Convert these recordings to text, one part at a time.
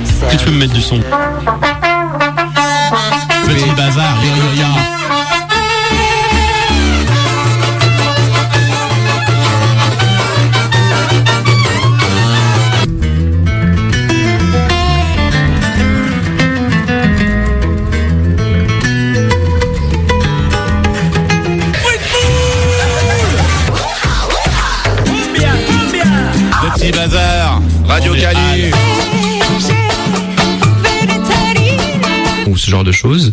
Est-ce que tu peux me mettre du son? Petit bazar, ya. Petit bazar, Radio Canu. Ou ce genre de choses.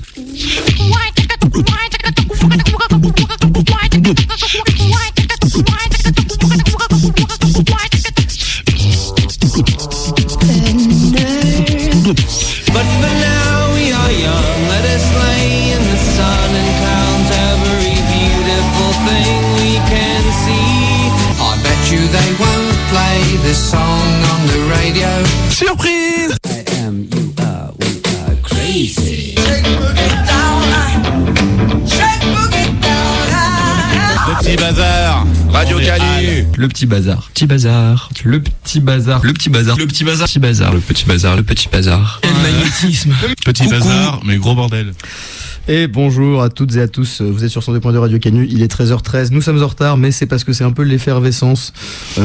But for now we are young, let us lay in the sun and count every beautiful thing we can see. I bet you they won't play this song on the radio. Surprise! I am, you are, we are crazy. Shake boogie down, shake boogie down. Petit bazar, Radio Canu. Le petit bazar. Petit bazar. Le petit bazar. Le petit bazar. Le petit bazar. Petit bazar. Le petit bazar. Le petit bazar. Quel magnétisme. Petit Coucou. bazar, mais gros bordel. Et bonjour à toutes et à tous, vous êtes sur 102.2 Radio Canu, il est 13h13, nous sommes en retard mais c'est parce que c'est un peu l'effervescence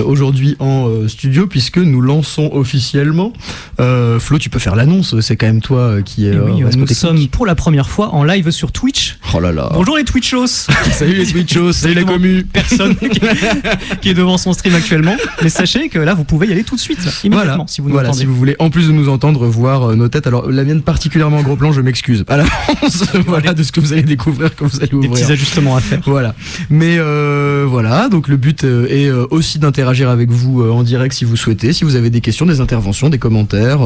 aujourd'hui en studio puisque nous lançons officiellement, Flo tu peux faire l'annonce, c'est quand même toi qui est oui, responsable nous technique. sommes pour la première fois en live sur Twitch. Oh là là. Bonjour les Twitchos. Salut les Twitchos, salut la commu. Personne qui est devant son stream actuellement, mais sachez que là vous pouvez y aller tout de suite, immédiatement, Voilà, si vous nous voilà, entendez. si vous voulez, en plus de nous entendre, voir nos têtes. Alors la mienne particulièrement en gros plan, je m'excuse à l'avance, voilà, de ce que vous allez découvrir quand vous allez Des ouvrir. petits ajustements à faire. Voilà. Mais voilà, donc le but est aussi d'interagir avec vous en direct si vous souhaitez, si vous avez des questions, des interventions, des commentaires,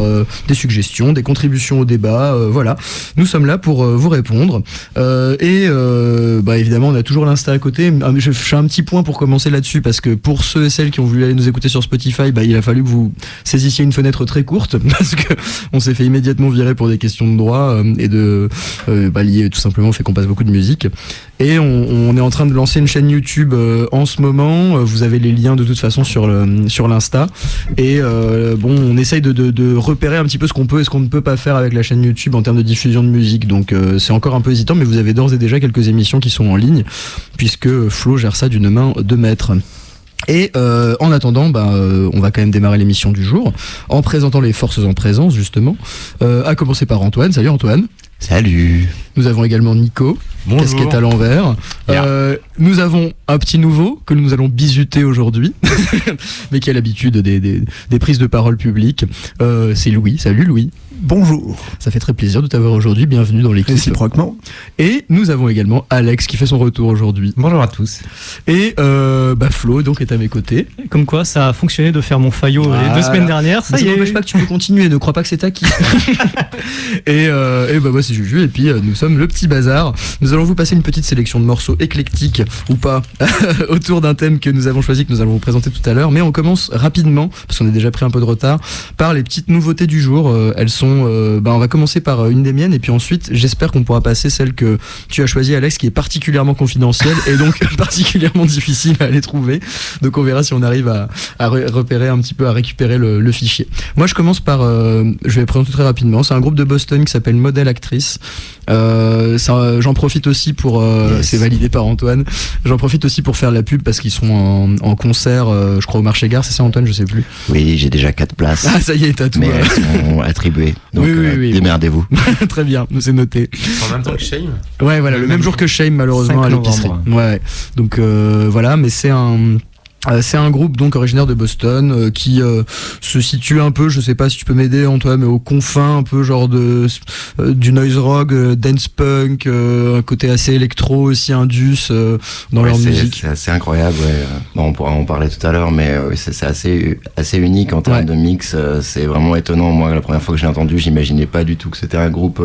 des suggestions, des contributions au débat, voilà. Nous sommes là pour vous répondre. Bah évidemment, on a toujours l'Insta à côté. Je fais un petit point pour commencer là-dessus parce que pour ceux et celles qui ont voulu aller nous écouter sur Spotify, bah il a fallu que vous saisissiez une fenêtre très courte parce que on s'est fait immédiatement virer pour des questions de droit et de liées tout simplement au fait qu'on passe beaucoup de musique. Et on est en train de lancer une chaîne YouTube en ce moment. Vous avez les liens de toute façon sur l'Insta. Et on essaye de repérer un petit peu ce qu'on peut et ce qu'on ne peut pas faire avec la chaîne YouTube en termes de diffusion de musique. Donc c'est encore un peu hésitant, mais vous avez d'ores et déjà quelques émissions qui sont en ligne, puisque Flo gère ça d'une main de maître. Et en attendant, on va quand même démarrer l'émission du jour en présentant les forces en présence justement. À commencer par Antoine. Salut Antoine. Salut. Nous avons également Nico, Bonjour. casquette à l'envers. Nous avons un petit nouveau que nous allons bisuter aujourd'hui, mais qui a l'habitude des prises de parole publiques. C'est Louis. Salut Louis. Bonjour. Ça fait très plaisir de t'avoir aujourd'hui. Bienvenue dans l'équipe. Réciproquement. Et nous avons également Alex qui fait son retour aujourd'hui. Bonjour à tous. Et Flo donc est à mes côtés. Comme quoi ça a fonctionné de faire mon faillot les 2 semaines dernières, ça Ça y est. n'empêche pas que tu peux continuer, ne crois pas que c'est acquis. Et moi c'est Juju et puis nous sommes le petit bazar. Nous allons vous passer une petite sélection de morceaux éclectiques ou pas autour d'un thème que nous avons choisi, que nous allons vous présenter tout à l'heure. Mais on commence rapidement, parce qu'on a déjà pris un peu de retard, par les petites nouveautés du jour. Elles sont, on va commencer par une des miennes et puis ensuite j'espère qu'on pourra passer celle que tu as choisie Alex, qui est particulièrement confidentielle et donc particulièrement difficile à aller trouver. Donc on verra si on arrive à repérer un petit peu, à récupérer le fichier. Moi je commence par, je vais présenter très rapidement, c'est un groupe de Boston qui s'appelle Model Actrice. J'en profite aussi pour, c'est validé par Antoine, j'en profite aussi pour faire la pub parce qu'ils sont en concert, je crois au Marché Gare, c'est ça Antoine, je sais plus. Oui, j'ai déjà 4 places. Ah ça y est, t'as tout. Mais elles sont attribuées. Donc Oui. démerdez-vous. Très bien, c'est noté. En même temps que Shame. Ouais, voilà, le même jour que Shame malheureusement 5 à l'épicerie. novembre. Ouais. Donc voilà, mais c'est un groupe donc originaire de Boston qui se situe un peu, je sais pas si tu peux m'aider Antoine, mais aux confins un peu genre du noise rock, dance punk, un côté assez électro aussi indus dans leur musique. C'est assez incroyable. Ouais. On pourra en parler tout à l'heure, mais c'est assez unique en termes de mix. C'est vraiment étonnant. Moi, la première fois que j'ai entendu, j'imaginais pas du tout que c'était un groupe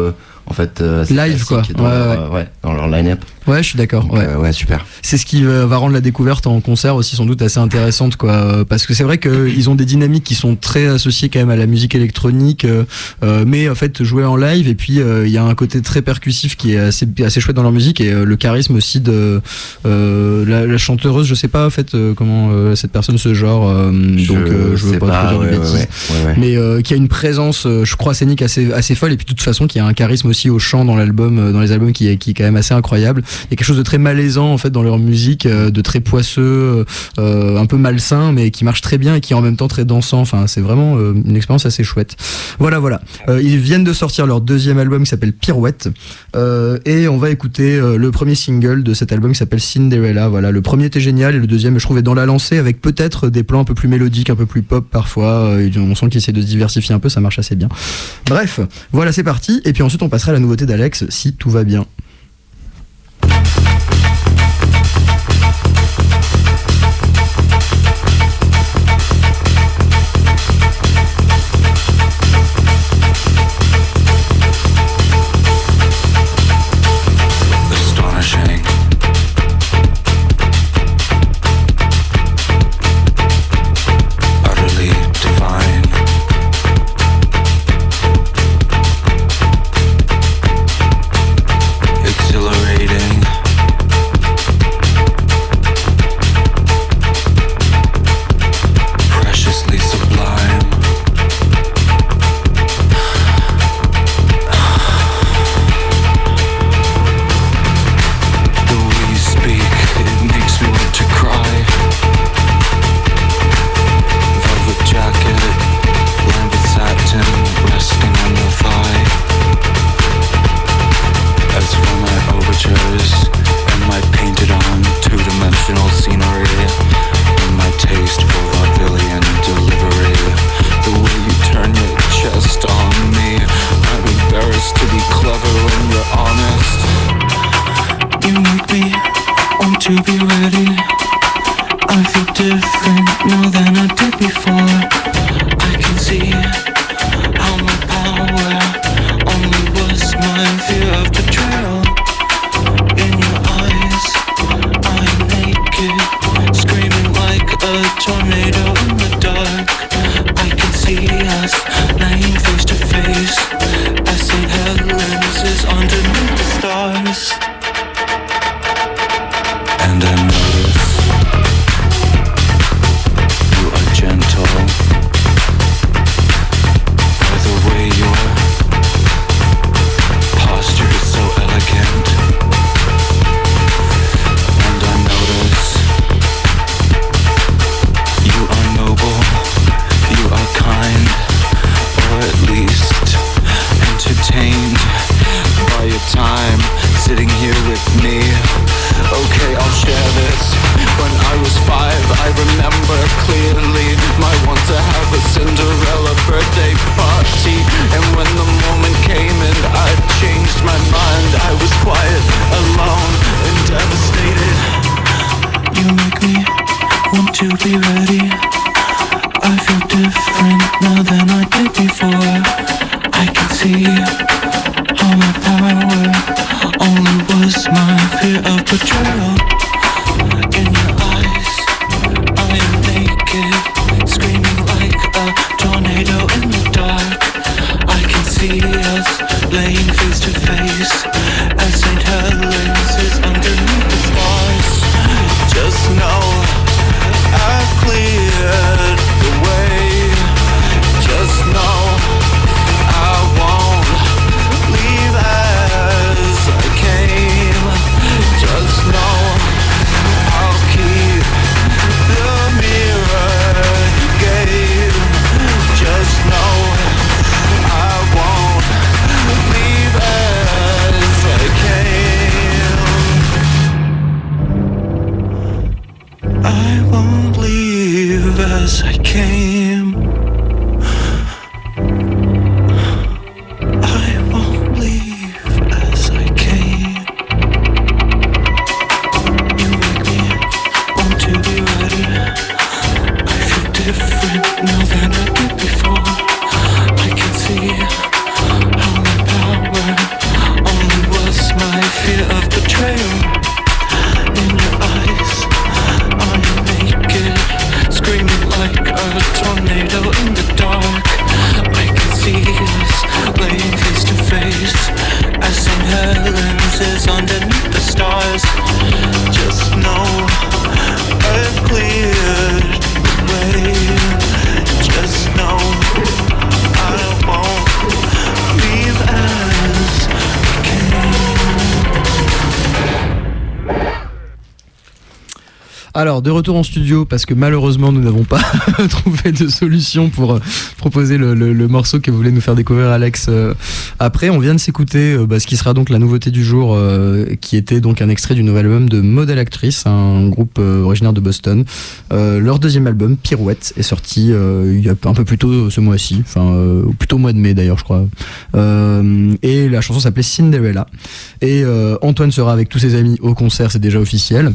en fait Live, quoi. dans dans leur line-up. Ouais, je suis d'accord. Donc, Ouais. super. C'est ce qui va rendre la découverte en concert aussi sans doute assez intéressante, quoi, parce que c'est vrai qu'ils ont des dynamiques qui sont très associées quand même à la musique électronique, mais en fait jouer en live, et puis il y a un côté très percussif qui est assez chouette dans leur musique, et le charisme aussi de la chanteuse, je sais pas en fait comment cette personne se genre, donc je veux pas trop dire de bêtises, mais qui a une présence, je crois, scénique assez folle, et puis de toute façon qui a un charisme aussi au chant dans l'album, dans les albums qui est quand même assez incroyable. Il y a quelque chose de très malaisant en fait dans leur musique, de très poisseux, un peu malsain, mais qui marche très bien et qui est en même temps très dansant. Enfin, c'est vraiment une expérience assez chouette. Voilà. Ils viennent de sortir leur deuxième album qui s'appelle Pirouette, et on va écouter le premier single de cet album qui s'appelle Cinderella. Voilà, le premier était génial et le deuxième, je trouve, est dans la lancée, avec peut-être des plans un peu plus mélodiques, un peu plus pop parfois. On sent qu'ils essaient de se diversifier un peu, ça marche assez bien. Bref, voilà, c'est parti. Et puis ensuite, on passera à la nouveauté d'Alex, si tout va bien. I won't leave as I came. Alors, de retour en studio, parce que malheureusement, nous n'avons pas trouvé de solution pour proposer le morceau que voulait nous faire découvrir Alex après. On vient de s'écouter ce qui sera donc la nouveauté du jour, qui était donc un extrait du nouvel album de Model Actrice, un groupe originaire de Boston. Leur deuxième album, Pirouette, est sorti il y a un peu plus tôt ce mois-ci, plutôt au mois de mai d'ailleurs, je crois. Et la chanson s'appelait Cinderella. Et Antoine sera avec tous ses amis au concert, c'est déjà officiel.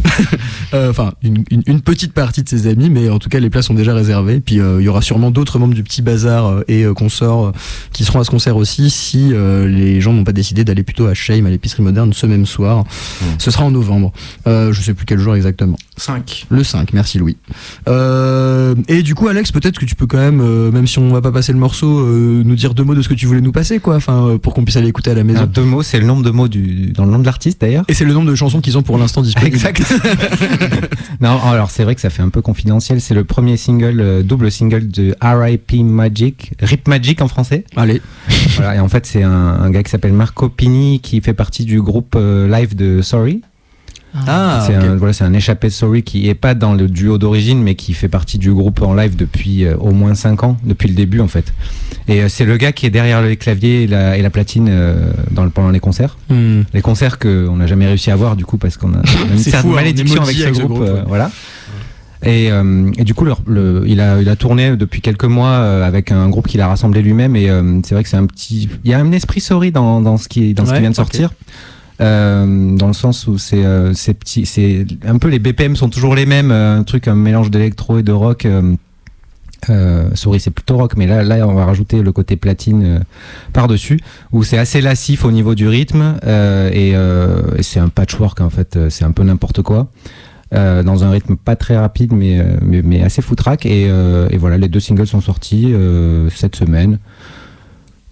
Une petite partie de ses amis, mais en tout cas les places sont déjà réservées. Puis il y aura sûrement d'autres membres du Petit Bazar et consorts qui seront à ce concert aussi, si les gens n'ont pas décidé d'aller plutôt à Shame, à l'épicerie moderne, ce même soir. Ce sera en novembre. Je sais plus quel jour exactement. 5. Le 5, merci Louis. Et du coup Alex, peut-être que tu peux quand même si on va pas passer le morceau, nous dire 2 mots de ce que tu voulais nous passer, quoi, pour qu'on puisse aller écouter à la maison. Alors, 2 mots, c'est le nombre de mots dans le nom de l'artiste d'ailleurs. Et c'est le nombre de chansons qu'ils ont pour l'instant disponibles. Exact. Non, alors c'est vrai que ça fait un peu confidentiel. C'est le premier single, double single de R.I.P. Magic, Rip Magic en français. Allez. Voilà, et en fait c'est un gars qui s'appelle Marco Pini qui fait partie du groupe live de Sorry. C'est un échappé de Sorry qui est pas dans le duo d'origine, mais qui fait partie du groupe en live depuis au moins 5 ans, depuis le début en fait. Et c'est le gars qui est derrière les claviers et la platine pendant les concerts. Les concerts qu'on n'a jamais réussi à voir du coup parce qu'on a une certaine malédiction avec ce groupe. Voilà. Et du coup, il a tourné depuis quelques mois avec un groupe qu'il a rassemblé lui-même. Et c'est vrai que il y a un esprit Sorry dans ce qui vient de sortir. Dans le sens où c'est un peu, les BPM sont toujours les mêmes, un mélange d'électro et de rock. Sorry, c'est plutôt rock, mais là on va rajouter le côté platine par-dessus, où c'est assez lassif au niveau du rythme, et c'est un patchwork en fait, c'est un peu n'importe quoi. Dans un rythme pas très rapide mais assez foutraque, et voilà, les 2 singles sont sortis cette semaine.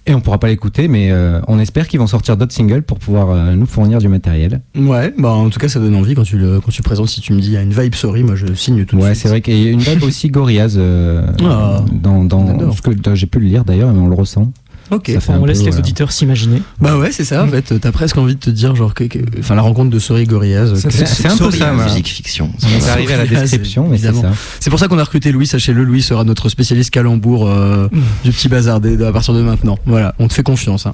Et on pourra pas l'écouter, mais on espère qu'ils vont sortir d'autres singles pour pouvoir nous fournir du matériel. Ouais, en tout cas ça donne envie quand tu présentes. Si tu me dis il y a une vibe Sorry, moi je signe tout de suite. Ouais, c'est vrai qu'il y a une vibe aussi Gorillaz dans ce que j'ai pu le lire d'ailleurs, mais on le ressent. Ok, on laisse les auditeurs s'imaginer. Bah ouais, c'est ça, en fait, t'as presque envie de te dire genre la rencontre de Sorry et Gorillaz. C'est un peu ça, musique fiction. On est arrivé à la description, mais c'est ça. C'est pour ça qu'on a recruté Louis, sachez-le, Louis sera notre spécialiste calembour du Petit Bazar à partir de maintenant. Voilà, on te fait confiance.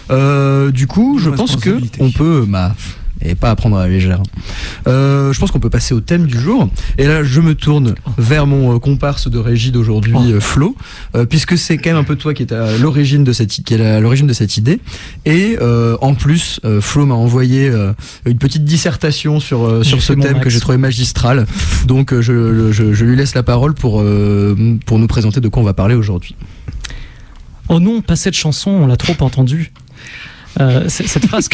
Du coup, je pense que on peut... et pas à prendre à la légère. Je pense qu'on peut passer au thème du jour. Et là, je me tourne vers mon comparse de régie d'aujourd'hui, Flo, puisque c'est quand même un peu toi qui est à l'origine de cette idée. Et en plus, Flo m'a envoyé une petite dissertation sur ce thème que j'ai trouvé magistral. Donc, je lui laisse la parole pour nous présenter de quoi on va parler aujourd'hui. Oh non, pas cette chanson, on l'a trop entendue. Cette phrase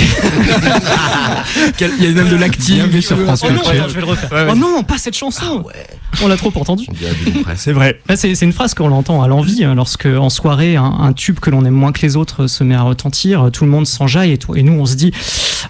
il y a même de l'active sur France Culture. Oh non, je vais le refaire. Oh non, pas cette chanson. On l'a trop entendu. C'est vrai. C'est une phrase qu'on l'entend à l'envi lorsque en soirée un tube que l'on aime moins que les autres se met à retentir, tout le monde s'enjaille et nous on se dit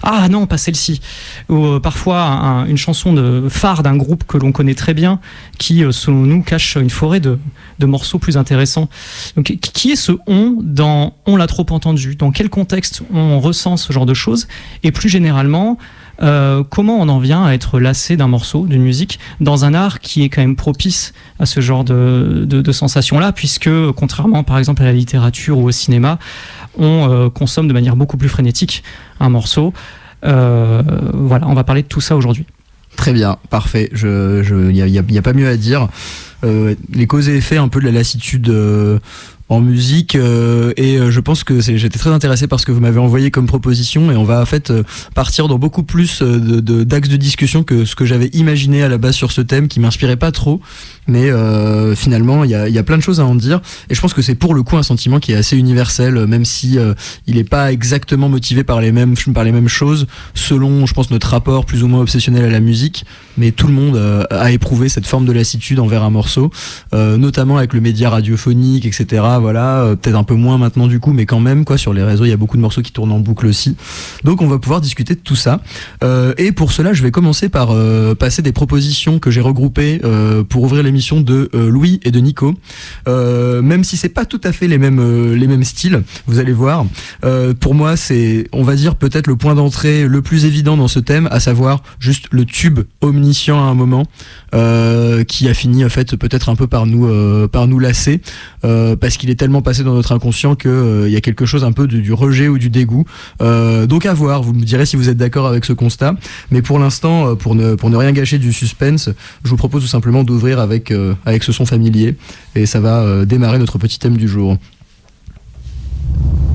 ah non, pas celle-ci. Ou parfois une chanson de phare d'un groupe que l'on connaît très bien qui selon nous cache une forêt de morceaux plus intéressants. Donc qui est ce dans on l'a trop entendu? Dans quel contexte on ressent ce genre de choses? Et plus généralement, comment on en vient à être lassé d'un morceau, d'une musique, dans un art qui est quand même propice à ce genre de sensations-là, puisque contrairement par exemple à la littérature ou au cinéma, on consomme de manière beaucoup plus frénétique un morceau. Voilà, on va parler de tout ça aujourd'hui. Très bien, parfait. Il y a pas mieux à dire. Les causes et effets un peu de la lassitude en musique, et je pense que j'étais très intéressé par ce que vous m'avez envoyé comme proposition, et on va en fait partir dans beaucoup plus d'axes de discussion que ce que j'avais imaginé à la base sur ce thème, qui m'inspirait pas trop, mais finalement il y a plein de choses à en dire, et je pense que c'est pour le coup un sentiment qui est assez universel, même si il est pas exactement motivé par les mêmes choses, selon je pense notre rapport plus ou moins obsessionnel à la musique, mais tout le monde a éprouvé cette forme de lassitude envers un morceau, notamment avec le média radiophonique, etc. voilà, peut-être un peu moins maintenant du coup, mais quand même quoi, sur les réseaux il y a beaucoup de morceaux qui tournent en boucle aussi. Donc on va pouvoir discuter de tout ça. Et pour cela, je vais commencer par passer des propositions que j'ai regroupées pour ouvrir l'émission de Louis et de Nico. Même si c'est pas tout à fait les mêmes styles, vous allez voir. Pour moi, c'est, on va dire, peut-être le point d'entrée le plus évident dans ce thème, à savoir juste le tube omniscient à un moment, qui a fini en fait peut-être un peu par nous lasser, parce qu'il est tellement passé dans notre inconscient que il y a quelque chose un peu du rejet ou du dégoût. Donc à voir, vous me direz si vous êtes d'accord avec ce constat. Mais pour l'instant, pour ne rien gâcher du suspense, je vous propose tout simplement d'ouvrir avec ce son familier, et ça va démarrer notre petit thème du jour. Thank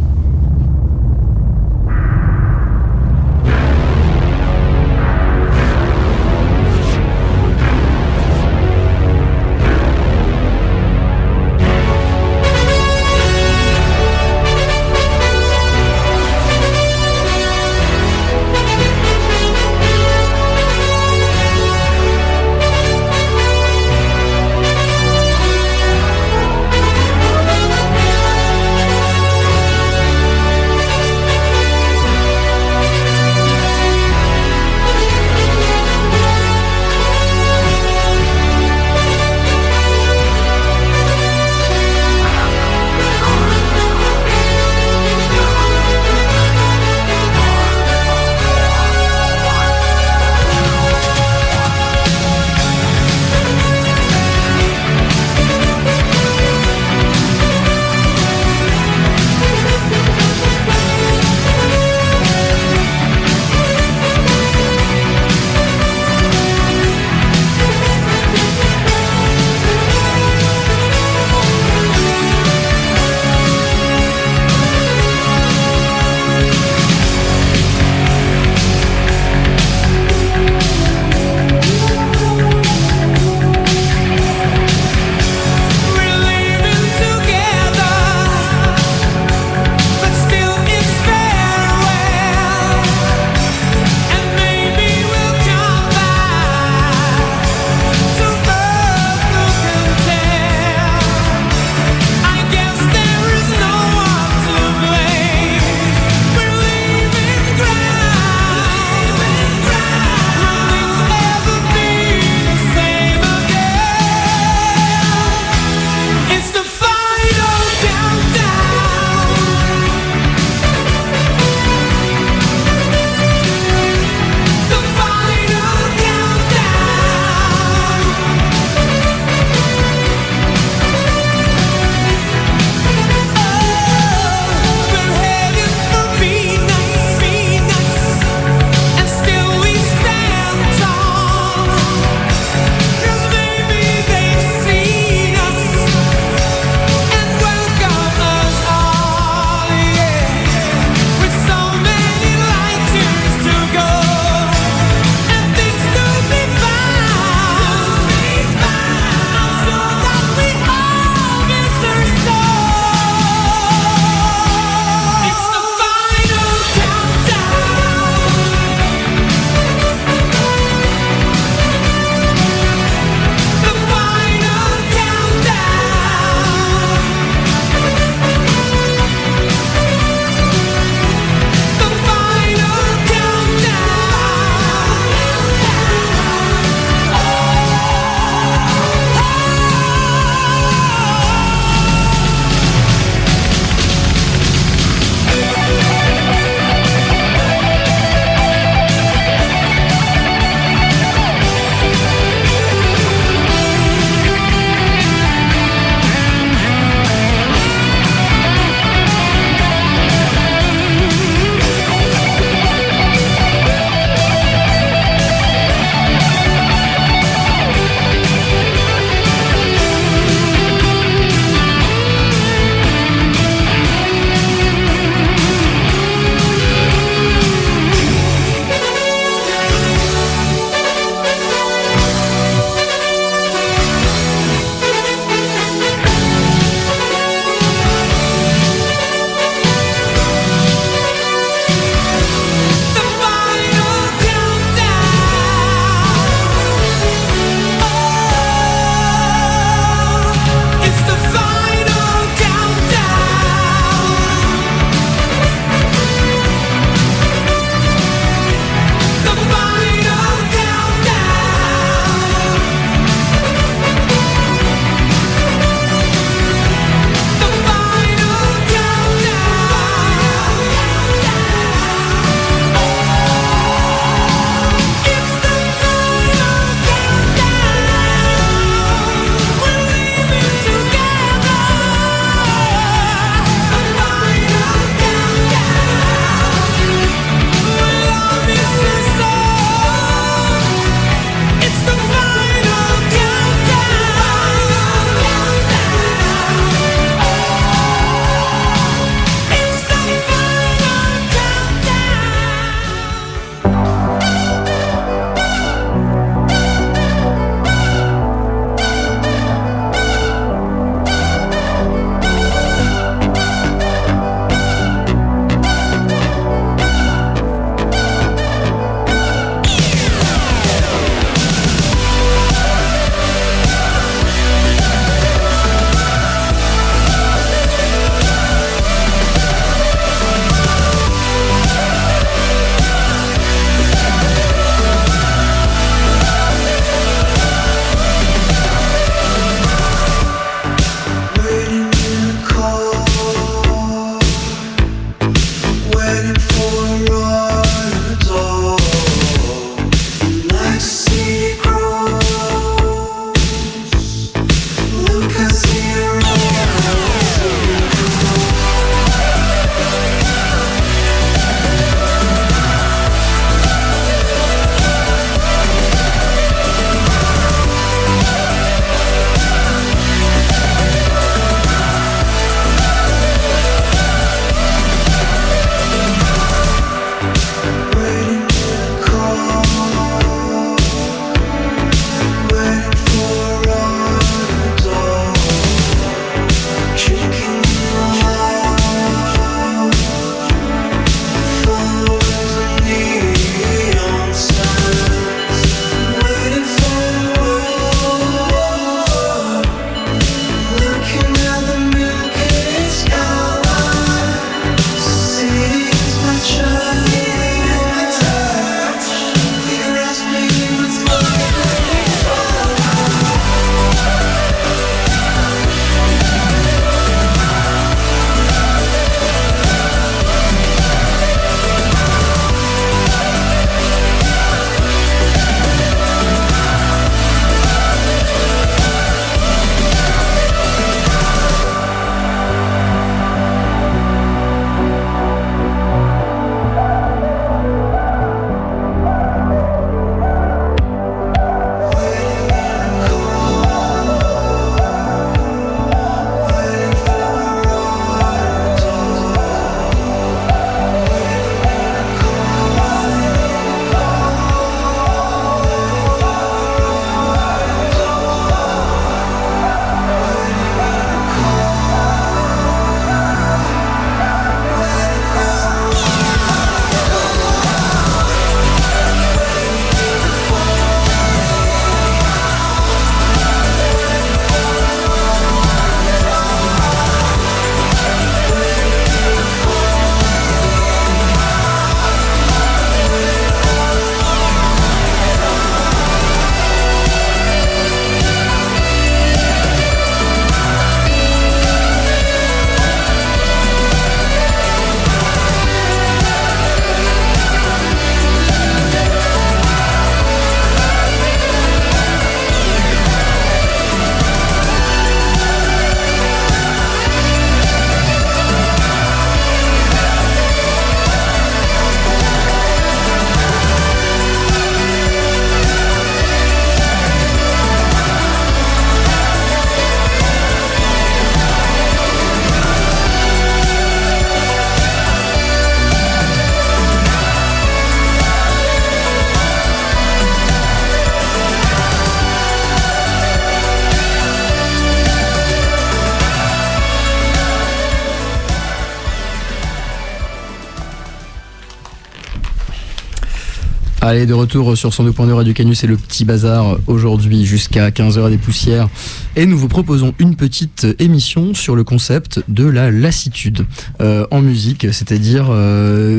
Allez, de retour sur 102.2 Radio Canus et le Petit Bazar aujourd'hui jusqu'à 15h des poussières. Et nous vous proposons une petite émission sur le concept de la lassitude en musique, c'est-à-dire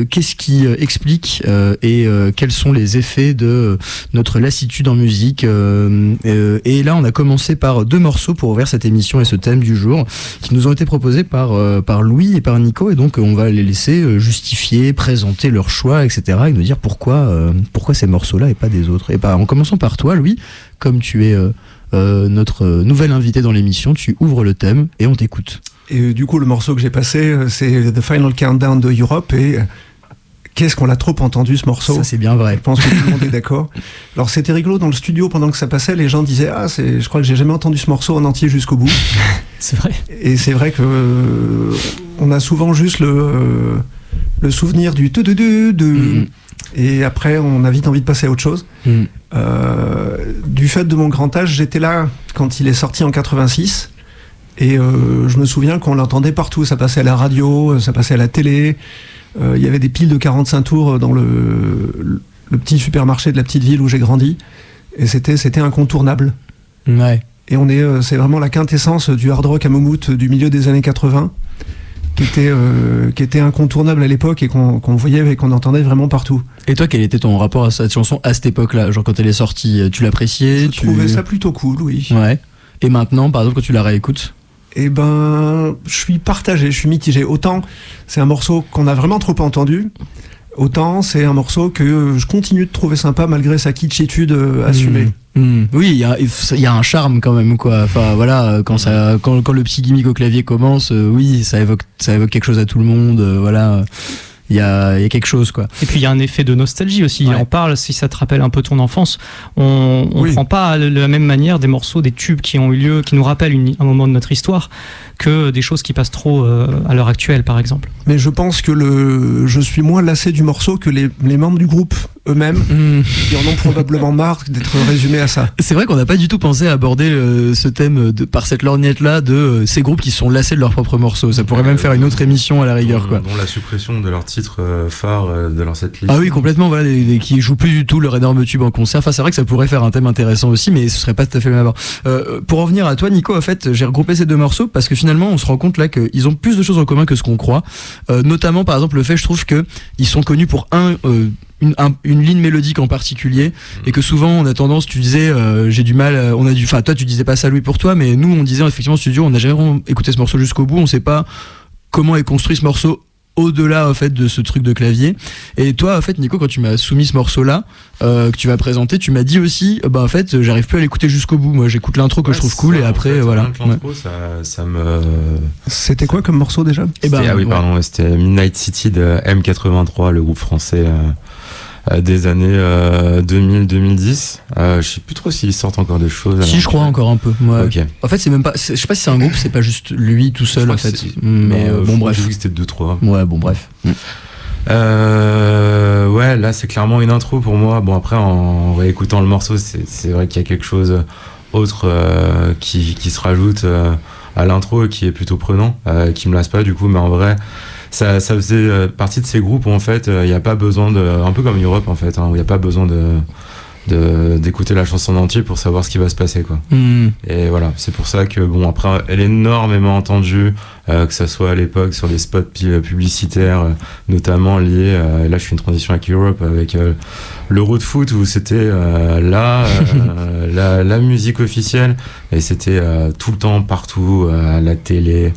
qu'est-ce qui explique et quels sont les effets de notre lassitude en musique. Et là, on a commencé par 2 morceaux pour ouvrir cette émission et ce thème du jour qui nous ont été proposés par Louis et par Nico. Et donc, on va les laisser justifier, présenter leur choix, etc. et nous dire pourquoi ces morceaux-là et pas des autres. Et en commençant par toi, Louis, comme tu es notre nouvel invité dans l'émission, tu ouvres le thème et on t'écoute. Et du coup, le morceau que j'ai passé, c'est The Final Countdown de Europe, et qu'est-ce qu'on l'a trop entendu, ce morceau. Ça, c'est bien vrai. Je pense que tout le monde est d'accord. Alors, c'était rigolo, dans le studio, pendant que ça passait, les gens disaient « je crois que j'ai jamais entendu ce morceau en entier jusqu'au bout. » C'est vrai. Et c'est vrai que on a souvent juste le souvenir du et après, on a vite envie de passer à autre chose. Du fait de mon grand âge, j'étais là quand il est sorti en 86. Et je me souviens qu'on l'entendait partout. Ça passait à la radio, ça passait à la télé. Il y avait des piles de 45 tours dans le petit supermarché de la petite ville où j'ai grandi. Et c'était incontournable. Ouais. Et c'est vraiment la quintessence du hard rock à Moumout du milieu des années 80. Qui était incontournable à l'époque et qu'on voyait et qu'on entendait vraiment partout. Et toi, quel était ton rapport à cette chanson à cette époque-là? Genre quand elle est sortie, tu l'appréciais? Je trouvais ça plutôt cool, oui. Ouais. Et maintenant, par exemple, quand tu la réécoutes? Eh ben, je suis partagé, je suis mitigé. Autant c'est un morceau qu'on a vraiment trop entendu, autant c'est un morceau que je continue de trouver sympa malgré sa kitschitude assumée. Oui, il y a un charme quand même, quoi. Enfin voilà, quand le petit gimmick au clavier commence, oui, ça évoque quelque chose à tout le monde. Voilà. Il y a quelque chose, quoi. Et puis il y a un effet de nostalgie aussi. Ouais. On parle, si ça te rappelle un peu ton enfance, on prend pas de la même manière des morceaux, des tubes qui ont eu lieu, qui nous rappellent un moment de notre histoire, que des choses qui passent trop à l'heure actuelle, par exemple. Mais je pense que je suis moins lassé du morceau que les membres du groupe eux-mêmes, qui en ont probablement marre d'être résumés à ça. C'est vrai qu'on n'a pas du tout pensé à aborder ce thème par cette lorgnette-là de ces groupes qui sont lassés de leurs propres morceaux. Ça pourrait même faire une autre émission à la rigueur, quoi. Dont la suppression de leur titre phare de leur setlist. Ah oui, complètement, voilà, qui jouent plus du tout leur énorme tube en concert. Enfin, c'est vrai que ça pourrait faire un thème intéressant aussi, mais ce serait pas tout à fait le même abord. Pour en venir à toi, Nico, en fait, j'ai regroupé ces 2 morceaux parce que finalement, on se rend compte là qu'ils ont plus de choses en commun que ce qu'on croit. Notamment, par exemple, le fait, je trouve que ils sont connus pour une ligne mélodique en particulier, et que souvent on a tendance, tu disais j'ai du mal, enfin toi tu disais pas ça, Louis, pour toi, mais nous on disait effectivement au studio, on n'a jamais vraiment écouté ce morceau jusqu'au bout, on sait pas comment est construit ce morceau au-delà en fait de ce truc de clavier. Et toi en fait, Nico, quand tu m'as soumis ce morceau là que tu vas présenter, tu m'as dit aussi en fait j'arrive plus à l'écouter jusqu'au bout. Moi j'écoute l'intro que je trouve cool, et après en fait, voilà. L'intro, ça me. C'était quoi comme morceau déjà? C'était Midnight City de M83, le groupe français des années 2000-2010. Je sais plus trop s'ils sortent encore des choses. Si, je crois encore un peu. Ouais. Ok. En fait, c'est même pas. Je sais pas si c'est un groupe, c'est pas juste lui tout seul en fait. Mais bon, bref. J'ai vu que c'était 2-3. Ouais, bon, bref. Ouais, là c'est clairement une intro pour moi. Bon, après en réécoutant le morceau, c'est vrai qu'il y a quelque chose autre qui se rajoute à l'intro et qui est plutôt prenant, qui me lasse pas du coup, mais en vrai ça faisait partie de ces groupes où en fait il n'y a pas besoin un peu comme Europe en fait, où il n'y a pas besoin d'écouter la chanson en entier pour savoir ce qui va se passer, quoi. Et voilà, c'est pour ça que bon, après elle est énormément entendue, que ça soit à l'époque sur les spots publicitaires, notamment liés là je fais une transition avec Europe, avec l'Euro de foot où c'était la musique officielle, et c'était tout le temps partout à la télé.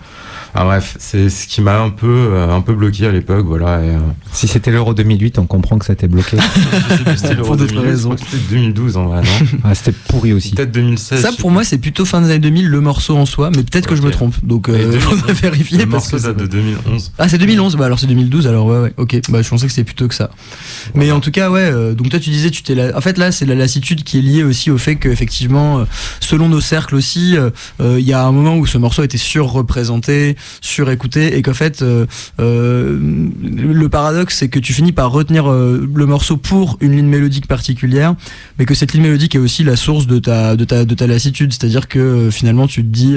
Ah, bref, c'est ce qui m'a un peu bloqué à l'époque, voilà. Et, si c'était l'Euro 2008, on comprend que ça t'ait bloqué. C'était l'Euro 2008, je crois que c'était 2012 en vrai, non? Ah, c'était pourri aussi. Peut-être 2016. Ça, pour moi, c'est plutôt fin des années 2000, le morceau en soi, mais peut-être que je me trompe. Donc, faudrait vérifier. Le morceau date de 2011. Ah, c'est 2011, bah alors c'est 2012, alors ouais, ok. Bah, je pensais que c'était plutôt que ça. Voilà. Mais en tout cas, ouais, donc toi, tu disais, en fait, là, c'est la lassitude qui est liée aussi au fait qu'effectivement, selon nos cercles aussi, il y a un moment où ce morceau était surreprésenté. surécouté, et qu'en fait le paradoxe c'est que tu finis par retenir le morceau pour une ligne mélodique particulière, mais que cette ligne mélodique est aussi la source de ta lassitude, c'est-à-dire que finalement tu te dis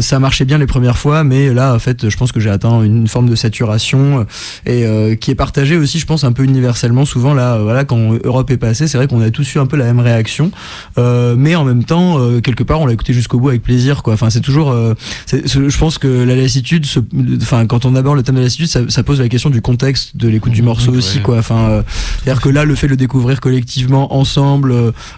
ça marchait bien les premières fois, mais là en fait je pense que j'ai atteint une forme de saturation, et qui est partagée aussi je pense un peu universellement. Souvent là voilà, quand Europe est passé, c'est vrai qu'on a tous eu un peu la même réaction, mais en même temps quelque part on l'a écouté jusqu'au bout avec plaisir quoi. Enfin c'est toujours je pense que la lassitude quand on aborde le thème de la lassitude, ça pose la question du contexte de l'écoute du morceau aussi quoi. Enfin c'est-à-dire que là le fait de le découvrir collectivement ensemble,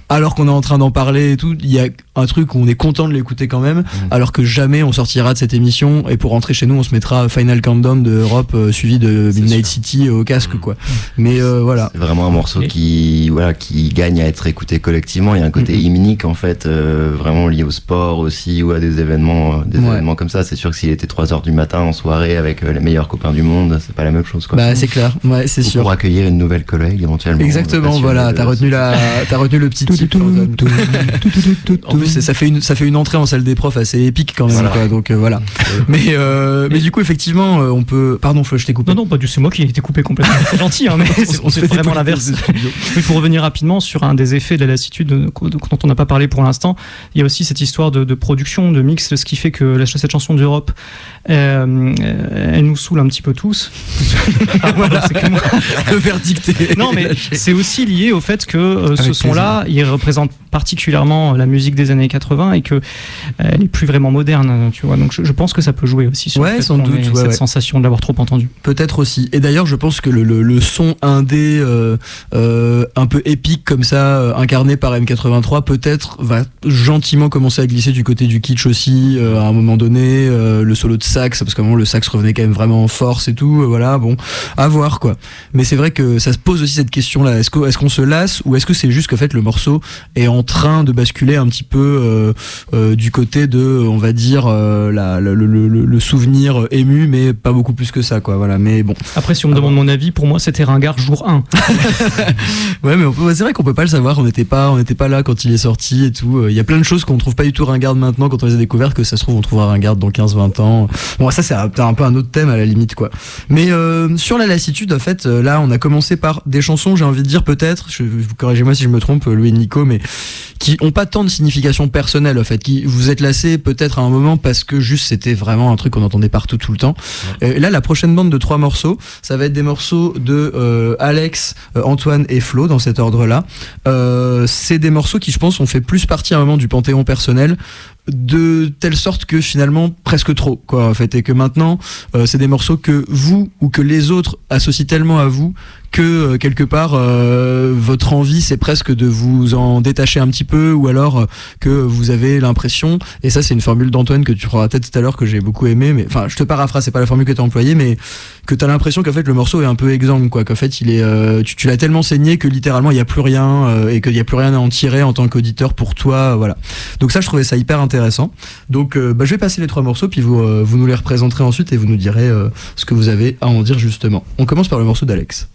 alors qu'on est en train d'en parler et tout, il y a un truc où on est content de l'écouter quand même, alors que jamais on sortira de cette émission, et pour rentrer chez nous on se mettra Final Countdown de Europe suivi de Midnight City au casque quoi. Mais voilà, c'est vraiment un morceau qui gagne à être écouté collectivement. Il y a un côté hymnique en fait, vraiment lié au sport aussi, ou à des événements comme ça. C'est sûr que s'il était 3h du matin en soirée avec les meilleurs copains du monde, c'est pas la même chose quoi. Bah c'est clair, ouais c'est sûr. Pour accueillir une nouvelle collègue éventuellement. Exactement, voilà, t'as retenu le petit type. En plus ça fait une entrée en salle des profs assez épique quand même quoi, donc voilà. Mais du coup effectivement on peut, pardon Flo, je t'ai coupé. Non pas du, c'est moi qui ai été coupé complètement. C'est gentil hein, mais on fait vraiment l'inverse. Mais pour revenir rapidement sur un des effets de la lassitude dont on n'a pas parlé pour l'instant, il y a aussi cette histoire de production, de mix, ce qui fait que cette chanson d'Europe, elle nous saoule un petit peu tous. Voilà, c'est que moi. Le verdict est... Non mais c'est aussi lié au fait que ce son-là, il représente particulièrement la musique des années 80 et que elle est plus vraiment moderne, tu vois. Donc je pense que ça peut jouer aussi sur sans doute, cette sensation de l'avoir trop entendu. Peut-être aussi. Et d'ailleurs, je pense que le son indé un peu épique comme ça, incarné par M83, peut-être va gentiment commencer à glisser du côté du kitsch aussi à un moment donné. Le solo de sax, parce qu'à un moment le sax revenait quand même vraiment en force et tout. Voilà, bon, à voir quoi. Mais c'est vrai que ça se pose aussi cette question-là. Est-ce qu'on se lasse, ou est-ce que c'est juste qu'en fait le morceau est en train de basculer un petit peu du côté de, on va dire, le souvenir ému, mais pas beaucoup plus que ça quoi. Voilà, mais bon. Après, si on me demande mon avis, pour moi c'était ringard jour 1. Ouais, mais c'est vrai qu'on peut pas le savoir, on n'était pas là quand il est sorti et tout. Il y a plein de choses qu'on trouve pas du tout ringardes maintenant quand on les a découvertes, que ça se trouve on trouvera ringardes dans 15-20 ans. Bon, ça c'est un peu un autre thème à la limite quoi. Mais sur la lassitude en fait, là on a commencé par des chansons, j'ai envie de dire peut-être, corrigez-moi si je me trompe Louis et Nico, mais qui ont pas tant de signification personnelle en fait, qui vous êtes lassés peut-être à un moment parce que juste c'était vraiment un truc qu'on entendait partout tout le temps. Là la prochaine bande de 3 morceaux, ça va être des morceaux de Alex, Antoine et Flo dans cet ordre-là. C'est des morceaux qui je pense ont fait plus partie à un moment du panthéon personnel, de telle sorte que finalement presque trop quoi en fait, et que maintenant c'est des morceaux que vous ou que les autres associent tellement à vous que quelque part votre envie c'est presque de vous en détacher un petit peu, ou alors que vous avez l'impression, et ça c'est une formule d'Antoine que tu prendras peut-être tout à l'heure que j'ai beaucoup aimé, mais enfin je te paraphrase, c'est pas la formule que tu as employée, mais que tu as l'impression qu'en fait le morceau est un peu exsangue quoi, qu'en fait il est tu l'as tellement saigné que littéralement il y a plus rien, et qu'il y a plus rien à en tirer en tant qu'auditeur pour toi, voilà. Donc ça je trouvais ça hyper intéressant. Donc je vais passer les 3 morceaux, puis vous nous les représenterez ensuite et vous nous direz ce que vous avez à en dire justement. On commence par le morceau d'Alex.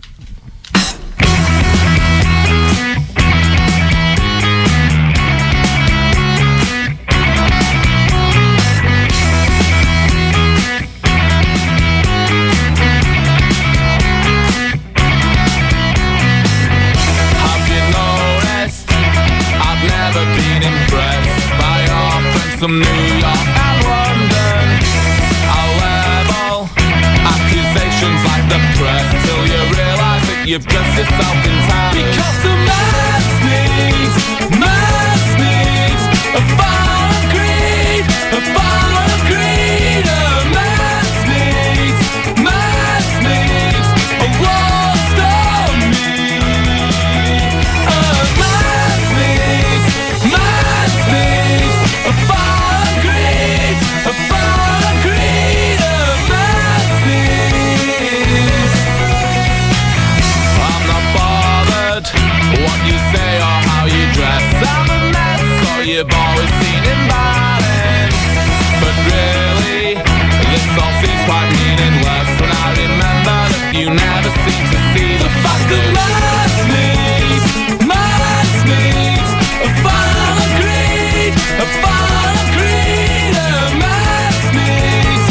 From New York and London, I'll level accusations like the press till you realise that you've dressed yourself in time. Because the mass needs a foreign creed, a foreign creed. A mass needs a lost on me. A mass needs a foreign creed, a foreign creed. A mass needs. I'm not bothered what you say or how you dress. I'm a mess, so you've always seen in bad. But really, this all seems quite meaningless when I remember that you never seem to see the fact that mass needs a foreign creed, a foreign creed. A mass needs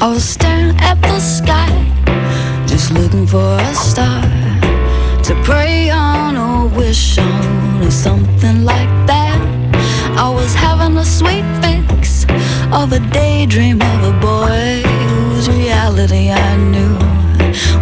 I was staring at the sky, just looking for a star to pray on or wish on or something like that. I was having a sweet fix of a daydream of a boy whose reality I knew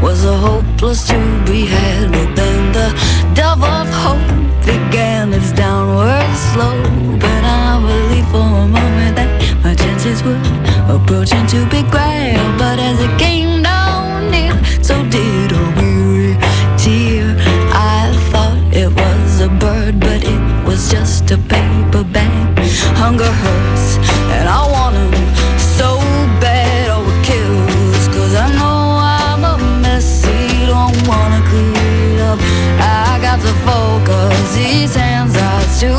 was a hopeless to be had. But then the dove of hope began its downward slope, and I believed for a moment that my chances were approaching to be grand. But as it came down near, so did a weary tear. I thought it was a bird, but it was just a paper bag. Hunger hurts, and I want him so bad. Oh, it kills, 'cause I know I'm a messy, don't wanna clean up. I got to focus, these hands are too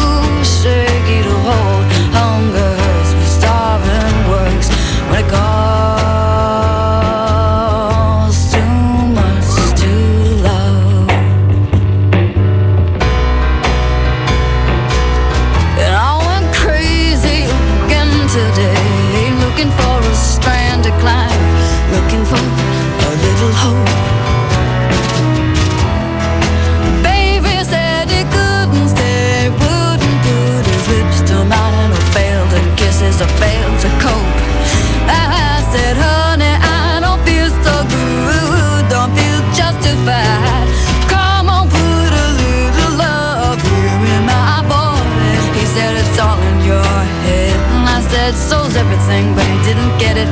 shaky to hold. Hunger hurts, but starving works when it costs too much to love. And I went crazy again today, looking for a strand to climb, looking for a little hope. Baby said he couldn't stay, wouldn't put his lips to mine, or fail to kisses, or fail to cope. I said, honey, I don't feel so good, don't feel justified. Come on, put a little love here in my voice. He said, it's all in your head. And I said, so's everything, but he didn't get it.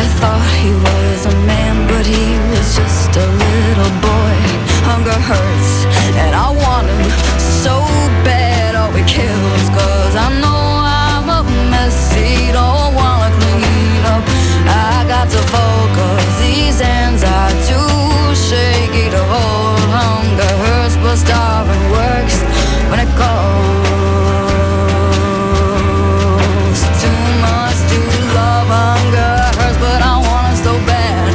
I thought he was a man, but he was just a little boy. Hunger hurts, and I want him so bad. Oh, it kills, 'cause I know I'm a messy, don't wanna clean up. I got to focus, these hands are too shaky to hold. Hunger hurts, but starving works when it costs too much to love. Hunger hurts, but I want it so bad.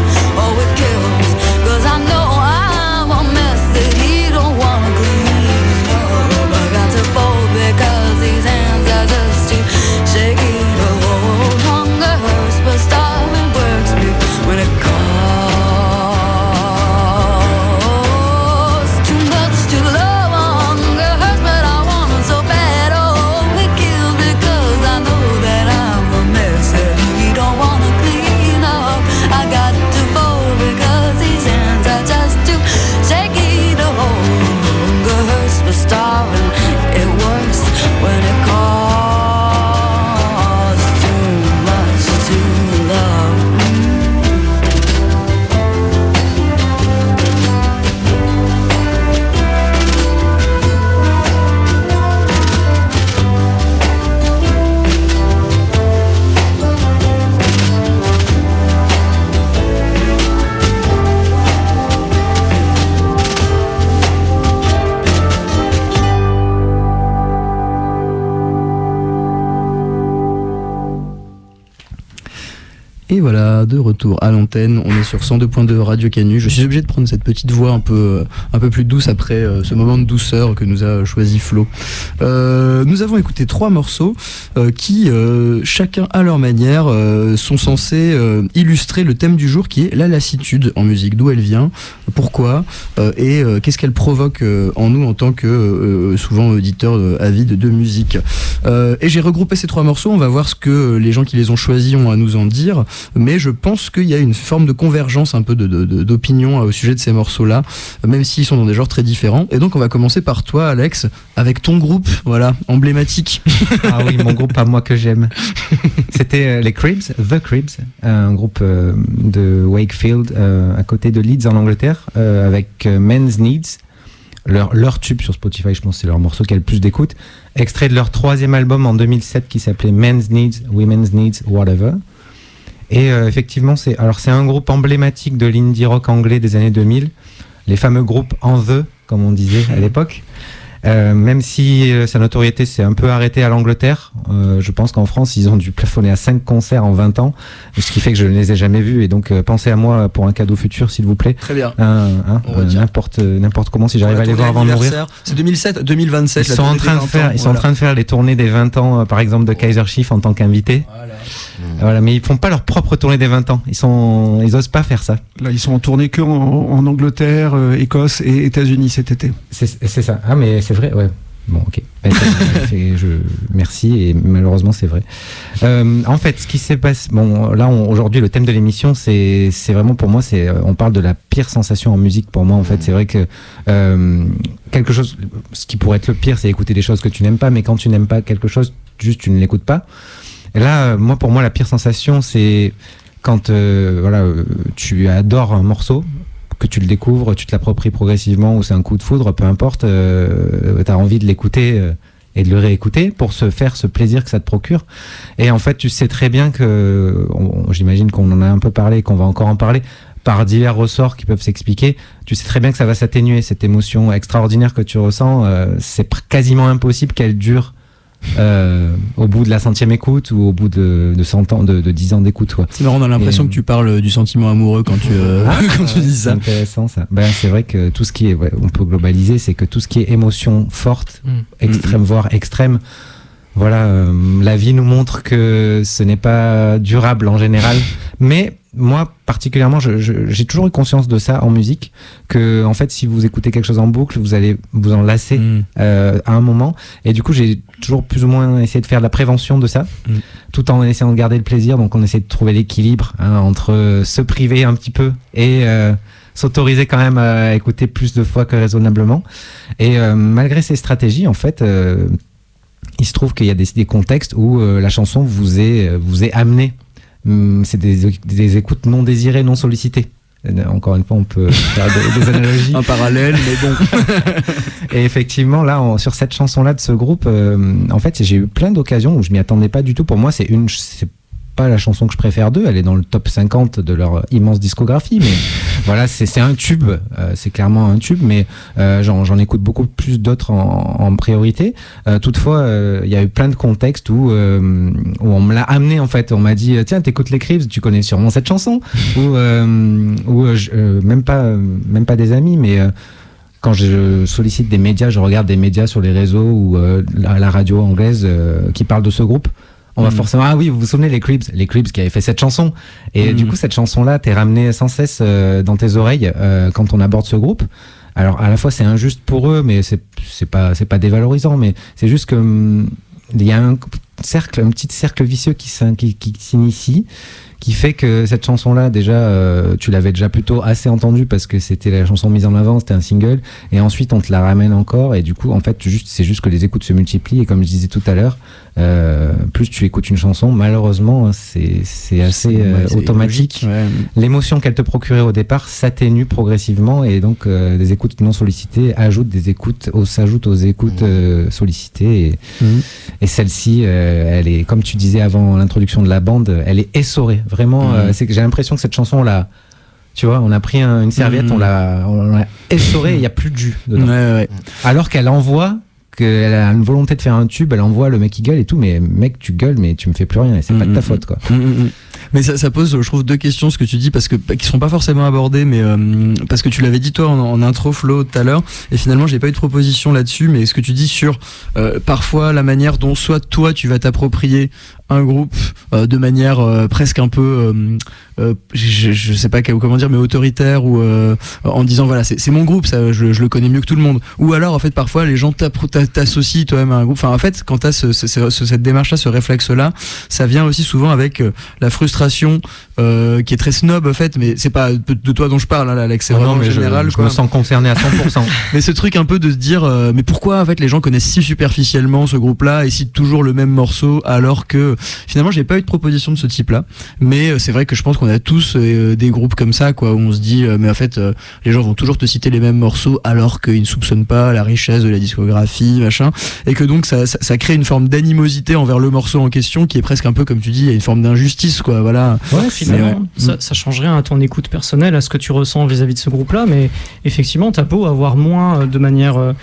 Oh, it kills, 'cause I know I'm a mess that he don't wanna clean up. I got to fold because these hands are just too shaky to hold. Hunger hurts, but starving works me when it costs too much to love. Hunger hurts, but I want it so bad. Oh, it kills because I know that I'm a mess that he don't wanna clean up. I got to fold because these hands are just too shaky to hold. Hunger hurts, but starving, it works when it costs too much to love. Et voilà, de retour à l'antenne, on est sur 102.2 Radio Canu. Je suis obligé de prendre cette petite voix un peu plus douce après ce moment de douceur que nous a choisi Flo. Nous avons écouté 3 morceaux qui, chacun à leur manière, sont censés illustrer le thème du jour qui est la lassitude en musique. D'où elle vient, pourquoi, et qu'est-ce qu'elle provoque en nous en tant que souvent auditeurs avides de musique. Et j'ai regroupé ces 3 morceaux, on va voir ce que les gens qui les ont choisis ont à nous en dire. Mais je pense qu'il y a une forme de convergence un peu d'opinion au sujet de ces morceaux-là, même s'ils sont dans des genres très différents. Et donc on va commencer par toi, Alex, avec ton groupe, voilà, emblématique. Ah oui, mon groupe à moi que j'aime. C'était les Cribs, The Cribs, un groupe de Wakefield, à côté de Leeds en Angleterre, avec Men's Needs. Leur tube sur Spotify, je pense que c'est leur morceau qui a le plus d'écoute. Extrait de leur 3e album en 2007 qui s'appelait Men's Needs, Women's Needs, Whatever. Et effectivement, c'est un groupe emblématique de l'indie rock anglais des années 2000, les fameux groupes en The, comme on disait à l'époque. Même si sa notoriété s'est un peu arrêtée à l'Angleterre, je pense qu'en France, ils ont dû plafonner à 5 concerts en 20 ans, ce qui fait que je ne les ai jamais vus. Et donc, pensez à moi pour un cadeau futur, s'il vous plaît. Très bien. N'importe comment, si j'arrive à les voir avant de mourir. C'est 2007, 2027. Ils sont en train de faire les tournées des 20 ans, par exemple, de Kaiser Chiefs en tant qu'invité. Voilà, mais ils font pas leur propre tournée des 20 ans. Ils osent pas faire ça. Là, ils sont en tournée que en Angleterre, Écosse et États-Unis cet été. C'est ça. Ah, mais c'est vrai, ouais. Bon, ok. Merci, et malheureusement, c'est vrai. En fait, ce qui s'est passé. Bon, là, aujourd'hui, le thème de l'émission, c'est vraiment pour moi, on parle de la pire sensation en musique pour moi. En fait, c'est vrai que quelque chose. Ce qui pourrait être le pire, c'est écouter des choses que tu n'aimes pas, mais quand tu n'aimes pas quelque chose, juste tu ne l'écoutes pas. Et là, pour moi, la pire sensation, c'est quand tu adores un morceau, que tu le découvres, tu te l'appropries progressivement, ou c'est un coup de foudre, peu importe, t'as envie de l'écouter et de le réécouter pour se faire ce plaisir que ça te procure. Et en fait, tu sais très bien que, j'imagine qu'on en a un peu parlé, qu'on va encore en parler, par divers ressorts qui peuvent s'expliquer, tu sais très bien que ça va s'atténuer, cette émotion extraordinaire que tu ressens, c'est quasiment impossible qu'elle dure au bout de la 100e écoute ou au bout de 100 ans, de 10 ans d'écoute, quoi. C'est marrant, on a l'impression que tu parles du sentiment amoureux quand tu dis ça. C'est intéressant, ça. C'est vrai que tout ce qui est, on peut globaliser, c'est que tout ce qui est émotion forte, extrême, voire extrême, la vie nous montre que ce n'est pas durable en général. Mais moi, particulièrement, j'ai toujours eu conscience de ça en musique, que en fait, si vous écoutez quelque chose en boucle, vous allez vous en lasser à un moment. Et du coup, j'ai toujours plus ou moins essayé de faire de la prévention de ça, tout en essayant de garder le plaisir. Donc, on essaie de trouver l'équilibre entre se priver un petit peu et s'autoriser quand même à écouter plus de fois que raisonnablement. Et malgré ces stratégies, en fait, il se trouve qu'il y a des contextes où la chanson vous est amenée. C'est des écoutes non désirées, non sollicitées. Encore une fois, on peut faire des analogies. Un parallèle, mais bon. Et effectivement, là, sur cette chanson-là de ce groupe, en fait, j'ai eu plein d'occasions où je m'y attendais pas du tout. Pour moi, c'est pas la chanson que je préfère d'eux, elle est dans le top 50 de leur immense discographie, mais voilà, c'est un tube, c'est clairement un tube, mais j'en écoute beaucoup plus d'autres en priorité. Toutefois, il y a eu plein de contextes où on me l'a amené, en fait. On m'a dit, tiens, t'écoutes les Cribs, tu connais sûrement cette chanson, ou même pas des amis, mais quand je sollicite des médias, je regarde des médias sur les réseaux ou la radio anglaise qui parle de ce groupe. On va forcément, ah oui, vous vous souvenez les Cribs qui avaient fait cette chanson. Et du coup, cette chanson-là, t'es ramené sans cesse dans tes oreilles quand on aborde ce groupe. Alors, à la fois, c'est injuste pour eux, mais c'est pas dévalorisant, mais c'est juste que il y a un petit cercle vicieux qui s'initie, qui fait que cette chanson-là, déjà, tu l'avais déjà plutôt assez entendue parce que c'était la chanson mise en avant, c'était un single, et ensuite on te la ramène encore, et du coup, en fait, c'est juste que les écoutes se multiplient, et comme je disais tout à l'heure, plus tu écoutes une chanson, malheureusement, c'est assez automatique. Ouais. L'émotion qu'elle te procurait au départ s'atténue progressivement, et donc des écoutes non sollicitées s'ajoutent aux écoutes sollicitées, et celle-ci, elle est, comme tu disais avant l'introduction de la bande, elle est essorée. Vraiment, c'est que j'ai l'impression que cette chanson, tu vois, on a pris une serviette, on l'a essorée, et il n'y a plus de jus dedans. Ouais. Alors qu'elle envoie, qu'elle a une volonté de faire un tube, elle envoie le mec qui gueule et tout, mais mec, tu gueules, mais tu me fais plus rien, et c'est pas de ta faute, quoi. Mais ça pose, je trouve, deux questions, ce que tu dis, parce que qui sont pas forcément abordées, mais parce que tu l'avais dit toi en intro, Flo, tout à l'heure, et finalement j'ai pas eu de proposition là-dessus, mais ce que tu dis sur parfois la manière dont soit toi tu vas t'approprier un groupe de manière presque un peu je sais pas comment dire, mais autoritaire, ou en disant voilà, c'est mon groupe, ça je le connais mieux que tout le monde, ou alors en fait parfois les gens t'associent toi-même à un groupe. Enfin en fait, quand t'as cette démarche là, ce réflexe là, ça vient aussi souvent avec la frustration qui est très snob en fait, mais c'est pas de toi dont je parle, hein, Alex, c'est vraiment général. Je me sens concerné à 100%. Mais ce truc un peu de se dire mais pourquoi en fait les gens connaissent si superficiellement ce groupe là et citent toujours le même morceau, alors que finalement j'ai pas eu de proposition de ce type là, mais c'est vrai que je pense qu'on a tous des groupes comme ça, quoi, où on se dit mais en fait les gens vont toujours te citer les mêmes morceaux alors qu'ils ne soupçonnent pas la richesse de la discographie, machin, et que donc ça crée une forme d'animosité envers le morceau en question qui est presque un peu, comme tu dis, il y a une forme d'injustice, quoi, voilà. Ouais, finalement, ça change rien à ton écoute personnelle, à ce que tu ressens vis-à-vis de ce groupe-là, mais effectivement, t'as beau avoir moins de manière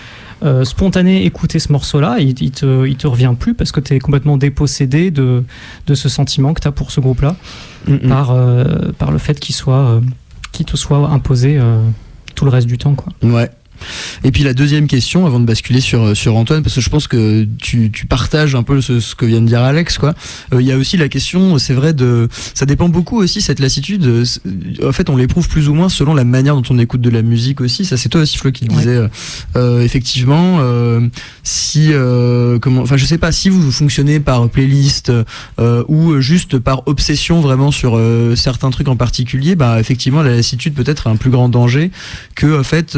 spontané écouter ce morceau-là, il te revient plus parce que t'es complètement dépossédé de ce sentiment que t'as pour ce groupe-là par le fait qu'il te soit imposé tout le reste du temps, quoi. Ouais. Et puis la deuxième question, avant de basculer sur Antoine, parce que je pense que tu partages un peu ce que vient de dire Alex, quoi. Il y a aussi la question, c'est vrai, ça dépend beaucoup aussi, cette lassitude. En fait, on l'éprouve plus ou moins selon la manière dont on écoute de la musique aussi. Ça, c'est toi aussi, Flo, qui le disais. Effectivement, je sais pas, si vous fonctionnez par playlist ou juste par obsession vraiment sur certains trucs en particulier, bah effectivement, la lassitude peut être un plus grand danger que, en fait.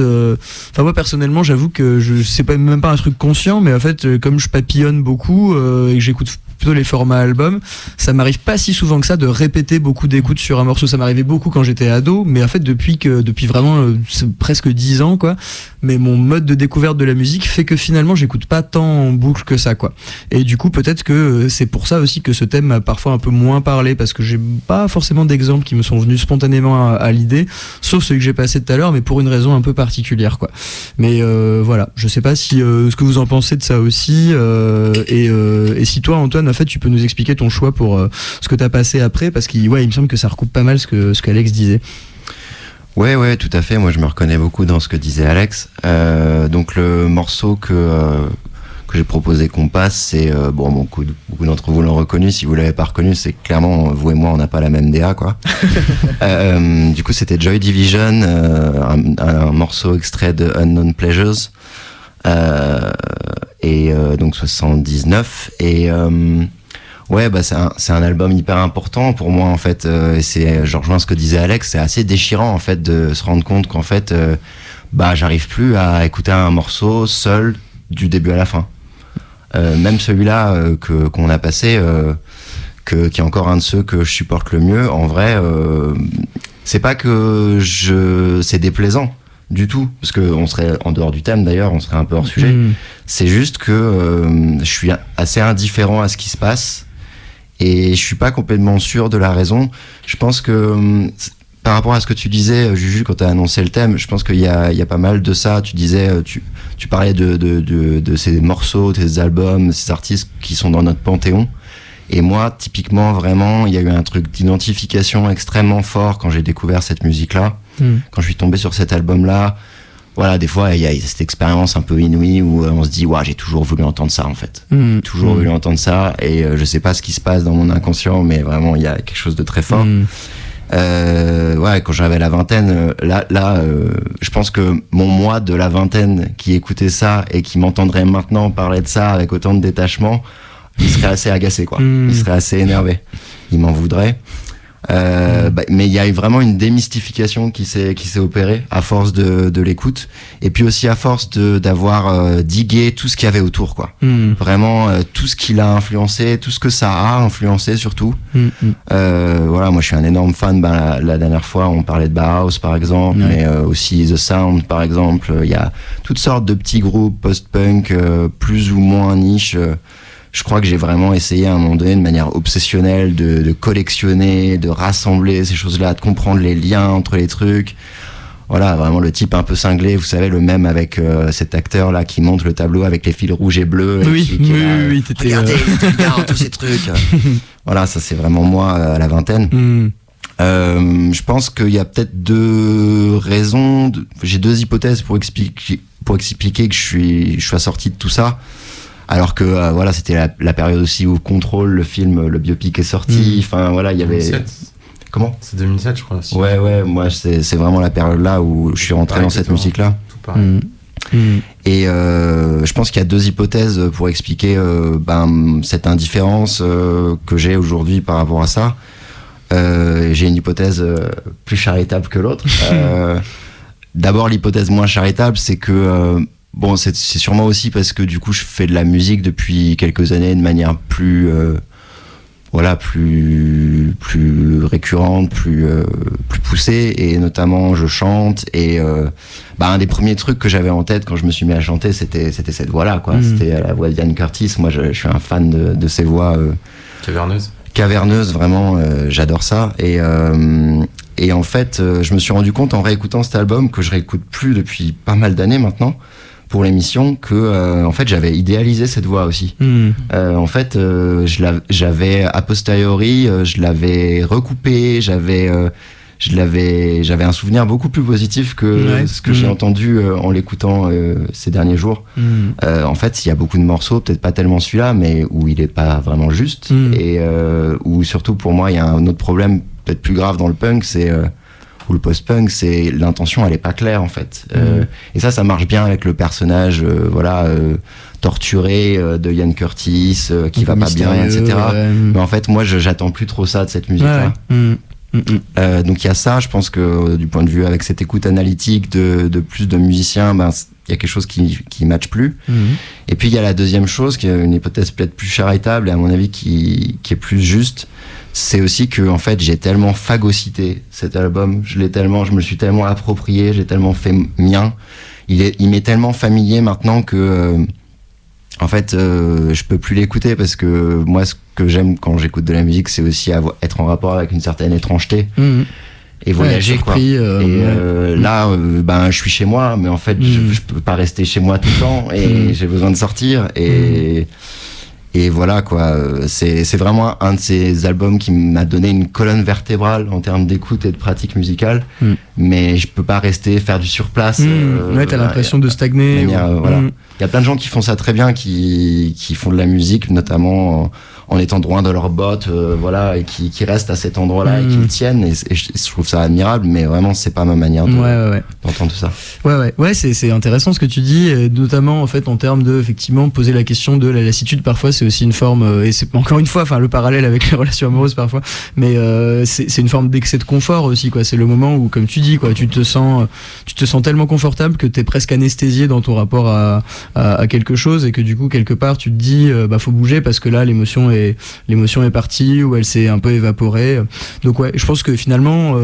Enfin, moi personnellement, j'avoue que c'est pas même pas un truc conscient, mais en fait, comme je papillonne beaucoup et que j'écoute plutôt les formats albums, ça m'arrive pas si souvent que ça de répéter beaucoup d'écoutes sur un morceau. Ça m'arrivait beaucoup quand j'étais ado, mais en fait depuis vraiment presque 10 ans, quoi. Mais mon mode de découverte de la musique fait que finalement j'écoute pas tant en boucle que ça, quoi. Et du coup peut-être que c'est pour ça aussi que ce thème m'a parfois un peu moins parlé, parce que j'ai pas forcément d'exemples qui me sont venus spontanément à l'idée, sauf celui que j'ai passé tout à l'heure, mais pour une raison un peu particulière, quoi. Mais voilà, je sais pas si ce que vous en pensez de ça aussi, et si toi, Antoine, en fait tu peux nous expliquer ton choix pour ce que t'as passé après, parce qu'il me semble que ça recoupe pas mal ce qu'Alex disait. Ouais, tout à fait. Moi, je me reconnais beaucoup dans ce que disait Alex. Donc, le morceau que j'ai proposé qu'on passe, c'est beaucoup d'entre vous l'ont reconnu. Si vous l'avez pas reconnu, c'est clairement vous et moi, on n'a pas la même DA, quoi. Du coup, c'était Joy Division, un morceau extrait de Unknown Pleasures, donc 79. Et c'est un album hyper important pour moi, en fait. Je rejoins ce que disait Alex, c'est assez déchirant, en fait, de se rendre compte qu'en fait, j'arrive plus à écouter un morceau seul du début à la fin. Même celui-là qu'on a passé, qui est encore un de ceux que je supporte le mieux, en vrai, c'est pas que c'est déplaisant du tout, parce qu'on serait en dehors du thème d'ailleurs, on serait un peu hors sujet. C'est juste que je suis assez indifférent à ce qui se passe. Et je suis pas complètement sûr de la raison. Je pense que par rapport à ce que tu disais, Juju, quand tu as annoncé le thème, je pense qu'il y a pas mal de ça. Tu disais, tu parlais de ces morceaux, de ces albums, ces artistes qui sont dans notre panthéon. Et moi, typiquement, vraiment, il y a eu un truc d'identification extrêmement fort quand j'ai découvert cette musique-là. Quand je suis tombé sur cet album-là, voilà, des fois, il y a cette expérience un peu inouïe où on se dit, j'ai toujours voulu entendre ça, en fait. Toujours voulu entendre ça, et je sais pas ce qui se passe dans mon inconscient, mais vraiment, il y a quelque chose de très fort. Quand j'avais la vingtaine, je pense que mon moi de la vingtaine qui écoutait ça et qui m'entendrait maintenant parler de ça avec autant de détachement, il serait assez agacé, quoi. Il serait assez énervé. Il m'en voudrait. Mais il y a eu vraiment une démystification qui s'est opérée à force de l'écoute, et puis aussi à force d'avoir digué tout ce qu'il y avait autour, quoi. Vraiment tout ce qui l'a influencé, tout ce que ça a influencé surtout. Moi je suis un énorme fan. La dernière fois on parlait de Bauhaus par exemple, mais aussi The Sound par exemple. Il y a toutes sortes de petits groupes post-punk plus ou moins niche. Je crois que j'ai vraiment essayé à un moment donné de manière obsessionnelle de collectionner, de rassembler ces choses-là, de comprendre les liens entre les trucs. Voilà, vraiment le type un peu cinglé, vous savez, le même avec cet acteur-là qui monte le tableau avec les fils rouges et bleus. Oui, regardez, regarde tous ces trucs. Voilà, ça c'est vraiment moi à la vingtaine. Je pense qu'il y a peut-être deux raisons. J'ai deux hypothèses pour expliquer que je sois sorti de tout ça. Alors que c'était la période aussi où Control, le film, le biopic est sorti. Enfin voilà, il y avait. 2007. Comment ? C'est 2007, je crois. Aussi. Ouais, moi c'est vraiment la période là où je suis rentré dans cette musique-là. Tout pareil. Et je pense qu'il y a deux hypothèses pour expliquer cette indifférence que j'ai aujourd'hui par rapport à ça. J'ai une hypothèse plus charitable que l'autre. D'abord, l'hypothèse moins charitable, c'est que c'est sûrement aussi parce que du coup je fais de la musique depuis quelques années de manière plus récurrente, plus poussée, et notamment je chante, et un des premiers trucs que j'avais en tête quand je me suis mis à chanter, c'était cette voix-là, quoi. C'était la voix de Ian Curtis. Moi je suis un fan de ces voix caverneuses, vraiment, j'adore ça, et en fait je me suis rendu compte en réécoutant cet album, que je réécoute plus depuis pas mal d'années maintenant, pour l'émission que en fait j'avais idéalisé cette voix aussi. En fait j'avais a posteriori je l'avais recoupé, j'avais un souvenir beaucoup plus positif que ce que j'ai entendu en l'écoutant ces derniers jours. En fait, il y a beaucoup de morceaux, peut-être pas tellement celui-là, mais où il est pas vraiment juste et où surtout pour moi il y a un autre problème peut-être plus grave dans le punk, c'est ou le post-punk, c'est l'intention, elle est pas claire en fait. Et ça marche bien avec le personnage, torturé de Ian Curtis, qui va pas bien, etc. Mais en fait, moi, j'attends plus trop ça de cette musique-là. Donc il y a ça, je pense que du point de vue avec cette écoute analytique de plus de musiciens, il y a quelque chose qui matche plus. Et puis il y a la deuxième chose, qui est une hypothèse peut-être plus charitable et à mon avis qui est plus juste. C'est aussi que en fait j'ai tellement phagocyté cet album, je me le suis tellement approprié, j'ai tellement fait mien. Il m'est tellement familier maintenant que en fait je peux plus l'écouter, parce que moi ce que j'aime quand j'écoute de la musique, c'est aussi être en rapport avec une certaine étrangeté et voyager quoi. Là je suis chez moi, mais en fait je peux pas rester chez moi tout le temps et j'ai besoin de sortir et voilà quoi, c'est vraiment un de ces albums qui m'a donné une colonne vertébrale en termes d'écoute et de pratique musicale, mais je peux pas rester faire du surplace. T'as l'impression de stagner. Voilà. Il y a plein de gens qui font ça très bien, qui font de la musique, notamment en étant droit de leurs bottes, et qui restent à cet endroit-là et qui le tiennent. Et je trouve ça admirable, mais vraiment, c'est pas ma manière d'entendre tout ça. Ouais, c'est intéressant ce que tu dis, notamment en fait en termes de effectivement poser la question de la lassitude. Parfois, c'est aussi une forme, et c'est encore une fois, le parallèle avec les relations amoureuses parfois, mais c'est une forme d'excès de confort aussi, quoi. C'est le moment où, comme tu dis, quoi, tu te sens tellement confortable que t'es presque anesthésié dans ton rapport à quelque chose, et que du coup quelque part tu te dis faut bouger parce que là l'émotion est partie, ou elle s'est un peu évaporée. Donc je pense que finalement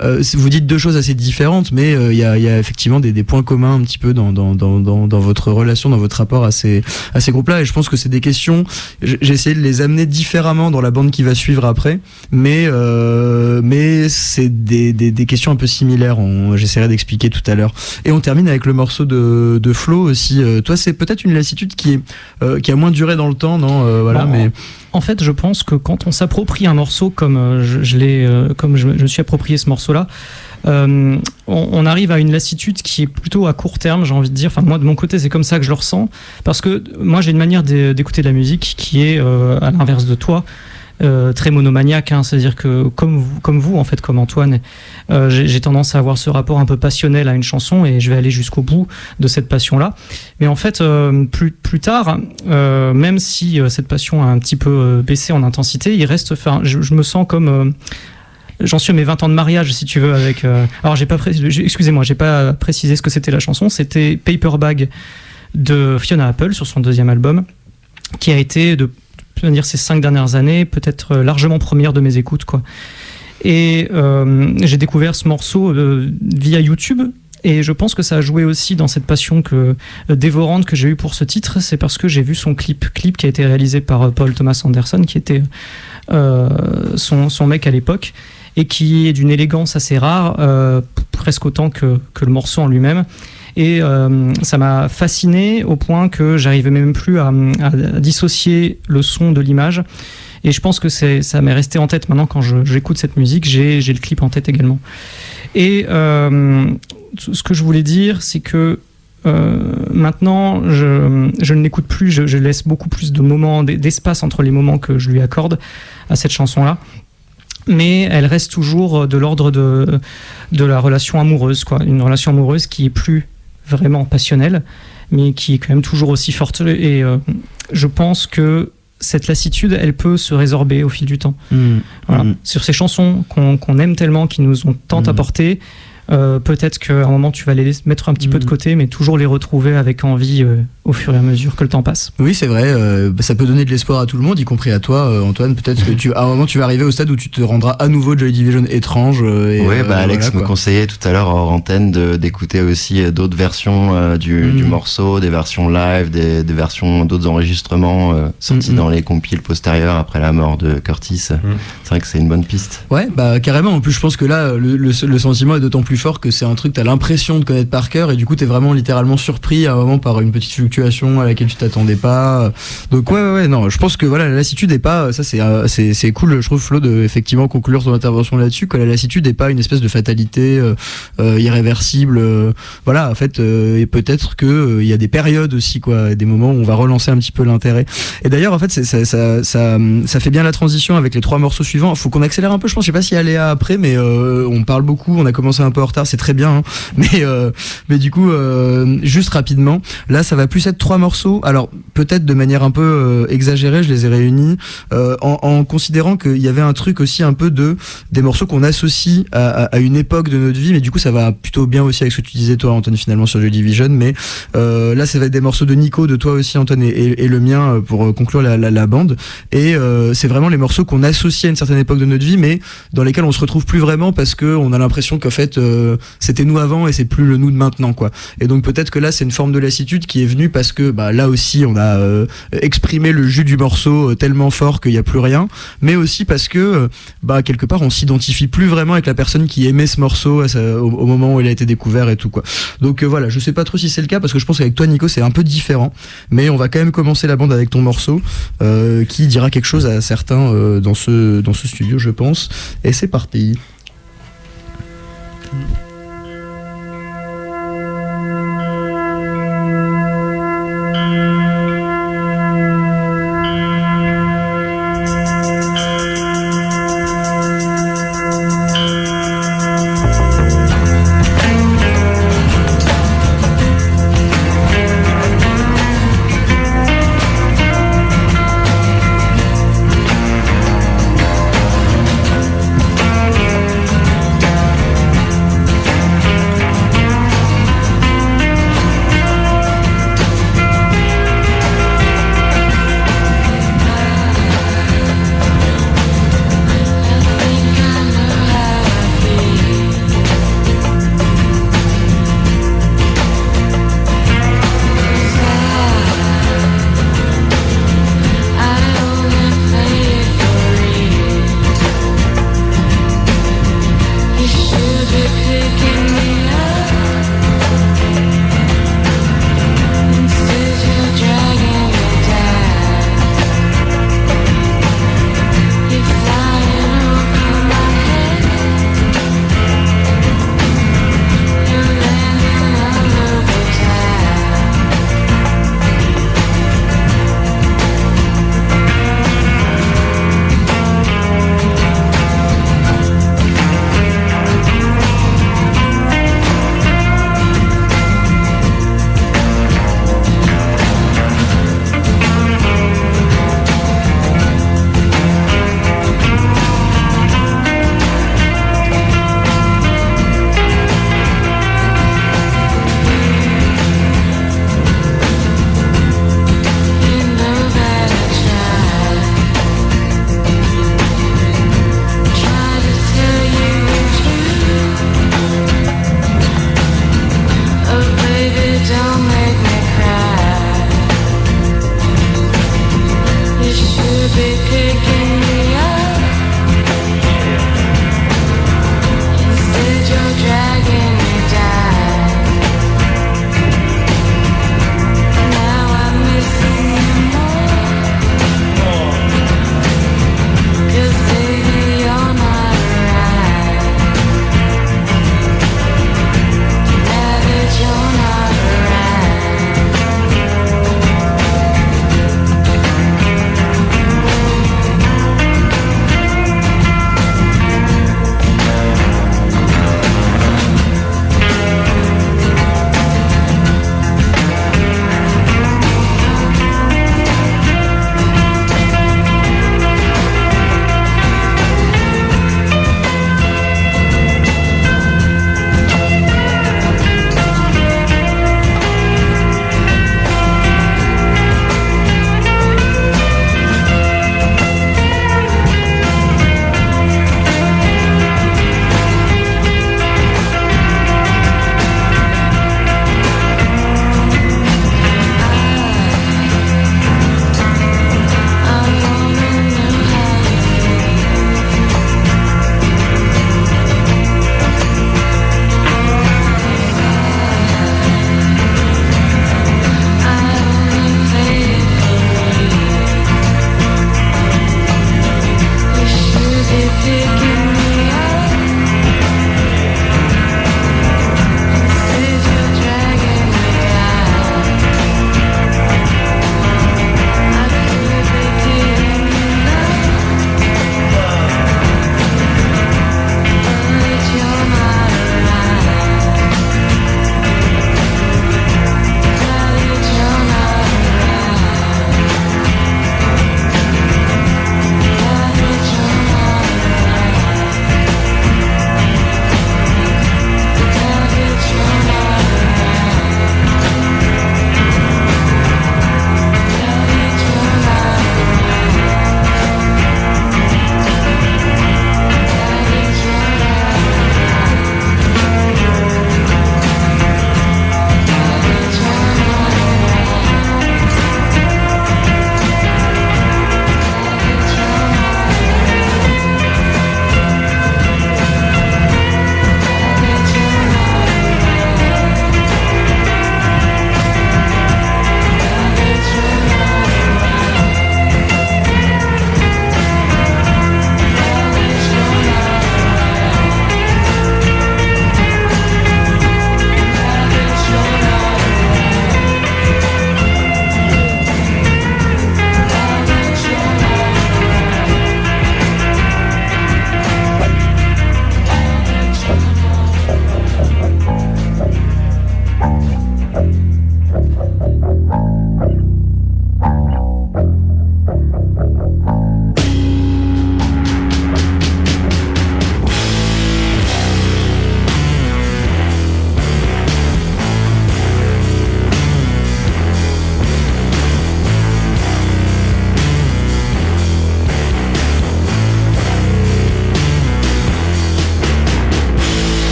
vous dites deux choses assez différentes, mais il y a effectivement des points communs un petit peu dans votre relation, dans votre rapport à ces groupes-là, et je pense que c'est des questions, j'ai essayé de les amener différemment dans la bande qui va suivre après, mais c'est des questions un peu similaires, j'essaierai d'expliquer tout à l'heure. Et on termine avec le morceau de Flo aussi. Toi, c'est peut-être une lassitude qui a moins duré dans le temps, non mais... En fait, je pense que quand on s'approprie un morceau comme je me suis approprié ce morceau-là, on arrive à une lassitude qui est plutôt à court terme, j'ai envie de dire. Enfin, moi, de mon côté, c'est comme ça que je le ressens, parce que moi, j'ai une manière d'écouter de la musique qui est, à l'inverse de toi, très monomaniaque, c'est-à-dire que comme vous en fait, comme Antoine, j'ai tendance à avoir ce rapport un peu passionnel à une chanson, et je vais aller jusqu'au bout de cette passion-là. Mais en fait, plus tard, même si cette passion a un petit peu baissé en intensité, il reste, je me sens comme j'en suis à mes 20 ans de mariage, si tu veux, avec alors j'ai pas précisé ce que c'était la chanson. C'était Paper Bag de Fiona Apple sur son deuxième album, qui a été dire ces 5 dernières années, peut-être largement première de mes écoutes, quoi. Et j'ai découvert ce morceau via YouTube, et je pense que ça a joué aussi dans cette passion dévorante que j'ai eue pour ce titre. C'est parce que j'ai vu son clip qui a été réalisé par Paul Thomas Anderson, qui était son mec à l'époque, et qui est d'une élégance assez rare, presque autant que le morceau en lui-même. Et ça m'a fasciné au point que j'arrivais même plus à dissocier le son de l'image. Et je pense que ça m'est resté en tête maintenant quand j'écoute cette musique. J'ai le clip en tête également. Et ce que je voulais dire, c'est que maintenant, je ne l'écoute plus. Je laisse beaucoup plus de moments, d'espace entre les moments que je lui accorde à cette chanson-là. Mais elle reste toujours de l'ordre de la relation amoureuse, quoi. Une relation amoureuse qui est plus vraiment passionnelle, mais qui est quand même toujours aussi forte. Et je pense que cette lassitude, elle peut se résorber au fil du temps. Sur ces chansons qu'on aime tellement, qui nous ont tant apporté, peut-être qu'à un moment tu vas les mettre un petit peu de côté, mais toujours les retrouver avec envie au fur et à mesure que le temps passe. Oui, c'est vrai, ça peut donner de l'espoir à tout le monde, y compris à toi, Antoine. Peut-être que à un moment tu vas arriver au stade où tu te rendras à nouveau Joy Division étrange. Alex voilà, me conseillait tout à l'heure hors antenne d'écouter aussi d'autres versions du morceau, des versions live, des versions d'autres enregistrements sortis dans les compiles postérieurs après la mort de Curtis. C'est vrai que c'est une bonne piste. Ouais, bah carrément. En plus, je pense que là, le sentiment est d'autant plus fort que c'est un truc, t'as l'impression de connaître par cœur, et du coup, t'es vraiment littéralement surpris à un moment par une petite fluctuation à laquelle tu t'attendais pas. Donc ouais, non, je pense que voilà, la lassitude est pas, ça c'est cool, je trouve, Flo, de effectivement conclure ton intervention là-dessus, que la lassitude est pas une espèce de fatalité irréversible. Voilà, en fait, et peut-être que il y a des périodes aussi, quoi, des moments où on va relancer un petit peu l'intérêt. Et d'ailleurs, en fait, ça fait bien la transition avec les 3 morceaux suivants. Faut qu'on accélère un peu, je pense. Je sais pas s'il y a Léa après, mais on parle beaucoup. On a commencé un peu en retard, c'est très bien, hein. Mais du coup, juste rapidement, là, ça va plus être 3 morceaux. Alors peut-être de manière un peu exagérée, je les ai réunis en considérant qu'il y avait un truc aussi un peu des morceaux qu'on associe à une époque de notre vie, mais du coup ça va plutôt bien aussi avec ce que tu disais toi, Antoine, finalement sur Joy Division. Mais là ça va être des morceaux de Nico, de toi aussi, Antoine, et le mien pour conclure la bande. Et c'est vraiment les morceaux qu'on associe à une certaine époque de notre vie, mais dans lesquels on se retrouve plus vraiment parce que on a l'impression qu'en fait c'était nous avant et c'est plus le nous de maintenant, quoi. Et donc peut-être que là c'est une forme de lassitude qui est venue parce que là aussi on a exprimé le jus du morceau tellement fort qu'il n'y a plus rien, mais aussi parce que quelque part on s'identifie plus vraiment avec la personne qui aimait ce morceau au moment où il a été découvert et tout, quoi. Donc voilà, je sais pas trop si c'est le cas parce que je pense qu'avec toi, Nico, c'est un peu différent, mais on va quand même commencer la bande avec ton morceau qui dira quelque chose à certains dans ce studio, je pense, et c'est parti.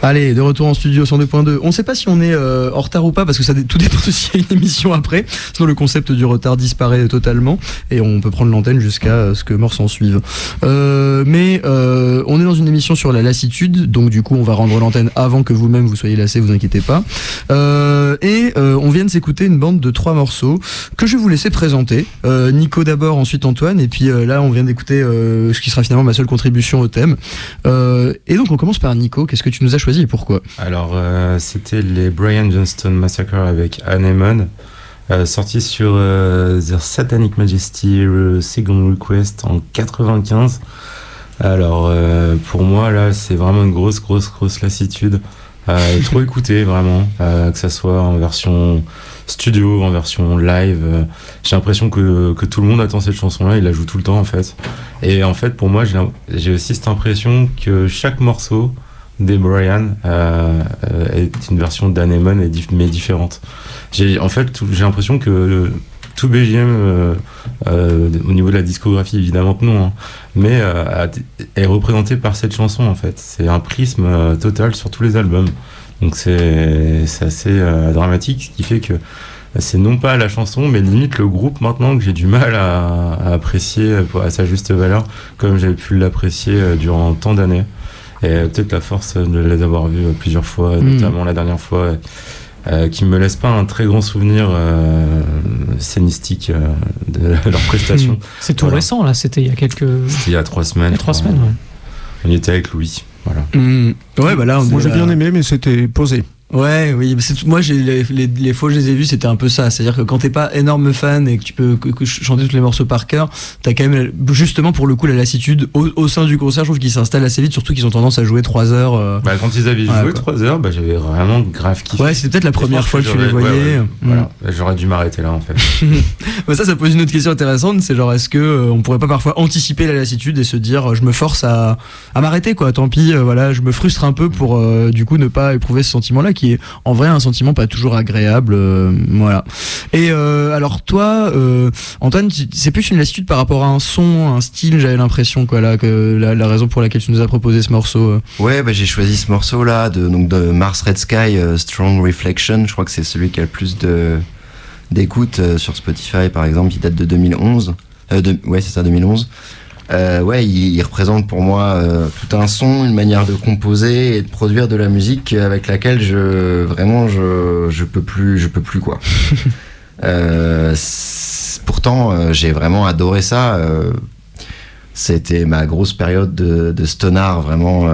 Allez, de retour en studio 102.2. On ne sait pas si on est en retard ou pas parce que tout dépend aussi à une émission après. Sinon le concept du retard disparaît totalement et on peut prendre l'antenne jusqu'à ce que mort s'en suive. Mais on est dans une émission sur la lassitude, donc du coup on va rendre l'antenne avant que vous-même vous soyez lassé, vous inquiétez pas. On vient de s'écouter une bande de 3 morceaux que je vais vous laisser présenter. Nico d'abord, ensuite Antoine, et puis là on vient d'écouter ce qui sera finalement ma seule contribution au thème. Et donc on commence par Nico. Qu'est-ce que tu nous as choisi et pourquoi? Alors c'était les Brian Johnston Massacre avec Anemone, sorti sur The Satanic Majesty Second Request en 95. Alors pour moi là c'est vraiment une grosse lassitude, trop écouté vraiment, que ça soit en version studio, en version live, j'ai l'impression que tout le monde attend cette chanson là, il la joue tout le temps en fait. Et en fait pour moi j'ai aussi cette impression que chaque morceau des Brian est une version d'Anemone mais différente. J'ai l'impression que tout BGM au niveau de la discographie évidemment que non, hein, mais est représenté par cette chanson en fait. C'est un prisme total sur tous les albums, donc c'est assez dramatique, ce qui fait que c'est non pas la chanson mais limite le groupe maintenant que j'ai du mal à apprécier à sa juste valeur comme j'avais pu l'apprécier durant tant d'années. Et peut-être la force de les avoir vus plusieurs fois, notamment la dernière fois, qui me laisse pas un très grand souvenir scénistique de leur prestation. C'est tout récent là, c'était il y a 3 semaines. Il y a 3 semaines, ouais. On y était avec Louis, voilà. Ouais, bah là, moi j'ai bien aimé, mais c'était posé. Ouais, oui. Moi, les fois que je les ai vus, c'était un peu ça. C'est-à-dire que quand t'es pas énorme fan et que tu peux chanter tous les morceaux par cœur, t'as quand même, justement, pour le coup, la lassitude au sein du concert. Je trouve qu'ils s'installent assez vite, surtout qu'ils ont tendance à jouer 3 heures. Quand ils avaient joué 3 heures, j'avais vraiment grave kiffé. Ouais, c'était peut-être la première fois que tu les voyais. Ouais. Voilà, j'aurais dû m'arrêter là, en fait. Ça pose une autre question intéressante. C'est genre, est-ce que on pourrait pas parfois anticiper la lassitude et se dire, je me force à m'arrêter, quoi. Tant pis, voilà, je me frustre un peu pour, du coup, ne pas éprouver ce sentiment-là qui est en vrai un sentiment pas toujours agréable, voilà. Et alors toi, Antoine, c'est plus une lassitude par rapport à un son, un style, j'avais l'impression quoi là, que la raison pour laquelle tu nous as proposé ce morceau. Ouais, j'ai choisi ce morceau là de Mars Red Sky, Strong Reflection. Je crois que c'est celui qui a le plus d'écoute sur Spotify par exemple. Il date de 2011. Ouais, c'est ça, 2011. Il représente pour moi tout un son, une manière de composer et de produire de la musique avec laquelle je peux plus quoi. Pourtant j'ai vraiment adoré ça. C'était ma grosse période de stonar, vraiment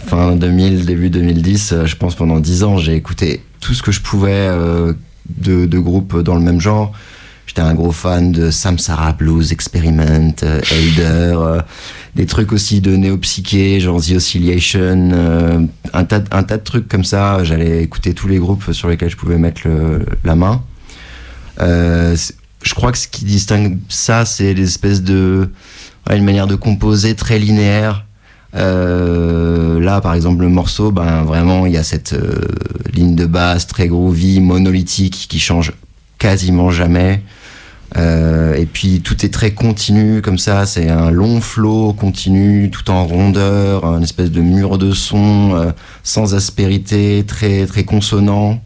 fin 2000, début 2010. Je pense pendant 10 ans j'ai écouté tout ce que je pouvais de groupes dans le même genre. J'étais un gros fan de Samsara Blues Experiment, Elder, des trucs aussi de néo-psyché, genre The Oscillation, un tas de trucs comme ça. J'allais écouter tous les groupes sur lesquels je pouvais mettre la main. Je crois que ce qui distingue ça, c'est les espèces de... une manière de composer très linéaire. Là, par exemple, le morceau, vraiment, il y a cette ligne de basse très groovy, monolithique, qui change quasiment jamais. Et puis tout est très continu comme ça, c'est un long flow continu tout en rondeur, un espèce de mur de son sans aspérité, très très consonant.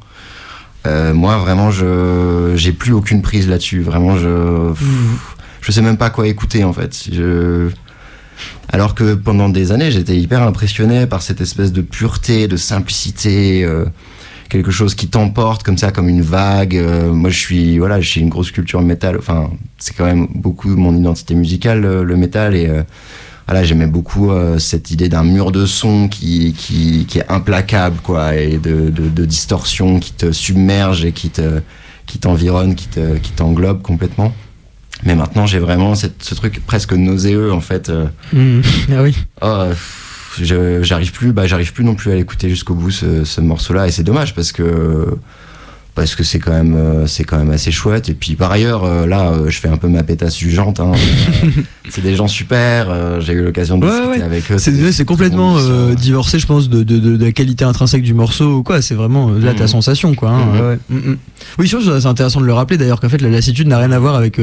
Moi vraiment j'ai plus aucune prise là-dessus, vraiment je sais même pas quoi écouter en fait. Alors que pendant des années j'étais hyper impressionné par cette espèce de pureté, de simplicité, quelque chose qui t'emporte comme ça, comme une vague. Moi j'ai une grosse culture métal, enfin c'est quand même beaucoup mon identité musicale, le métal, et j'aimais beaucoup cette idée d'un mur de son qui est implacable quoi, et de distorsion qui te submerge et qui t'environne, qui t'englobe complètement. Mais maintenant j'ai vraiment ce truc presque nauséeux en fait. Ah oui. J'arrive plus non plus à l'écouter jusqu'au bout ce morceau-là, et c'est dommage parce que c'est quand même assez chouette. Et puis par ailleurs je fais un peu ma pétasse jugeante, hein. C'est des gens super, j'ai eu l'occasion de discuter avec eux. C'est complètement divorcé, je pense, de la qualité intrinsèque du morceau, quoi. C'est vraiment là ta sensation, quoi, hein. Oui, c'est intéressant de le rappeler d'ailleurs, qu'en fait la lassitude n'a rien à voir avec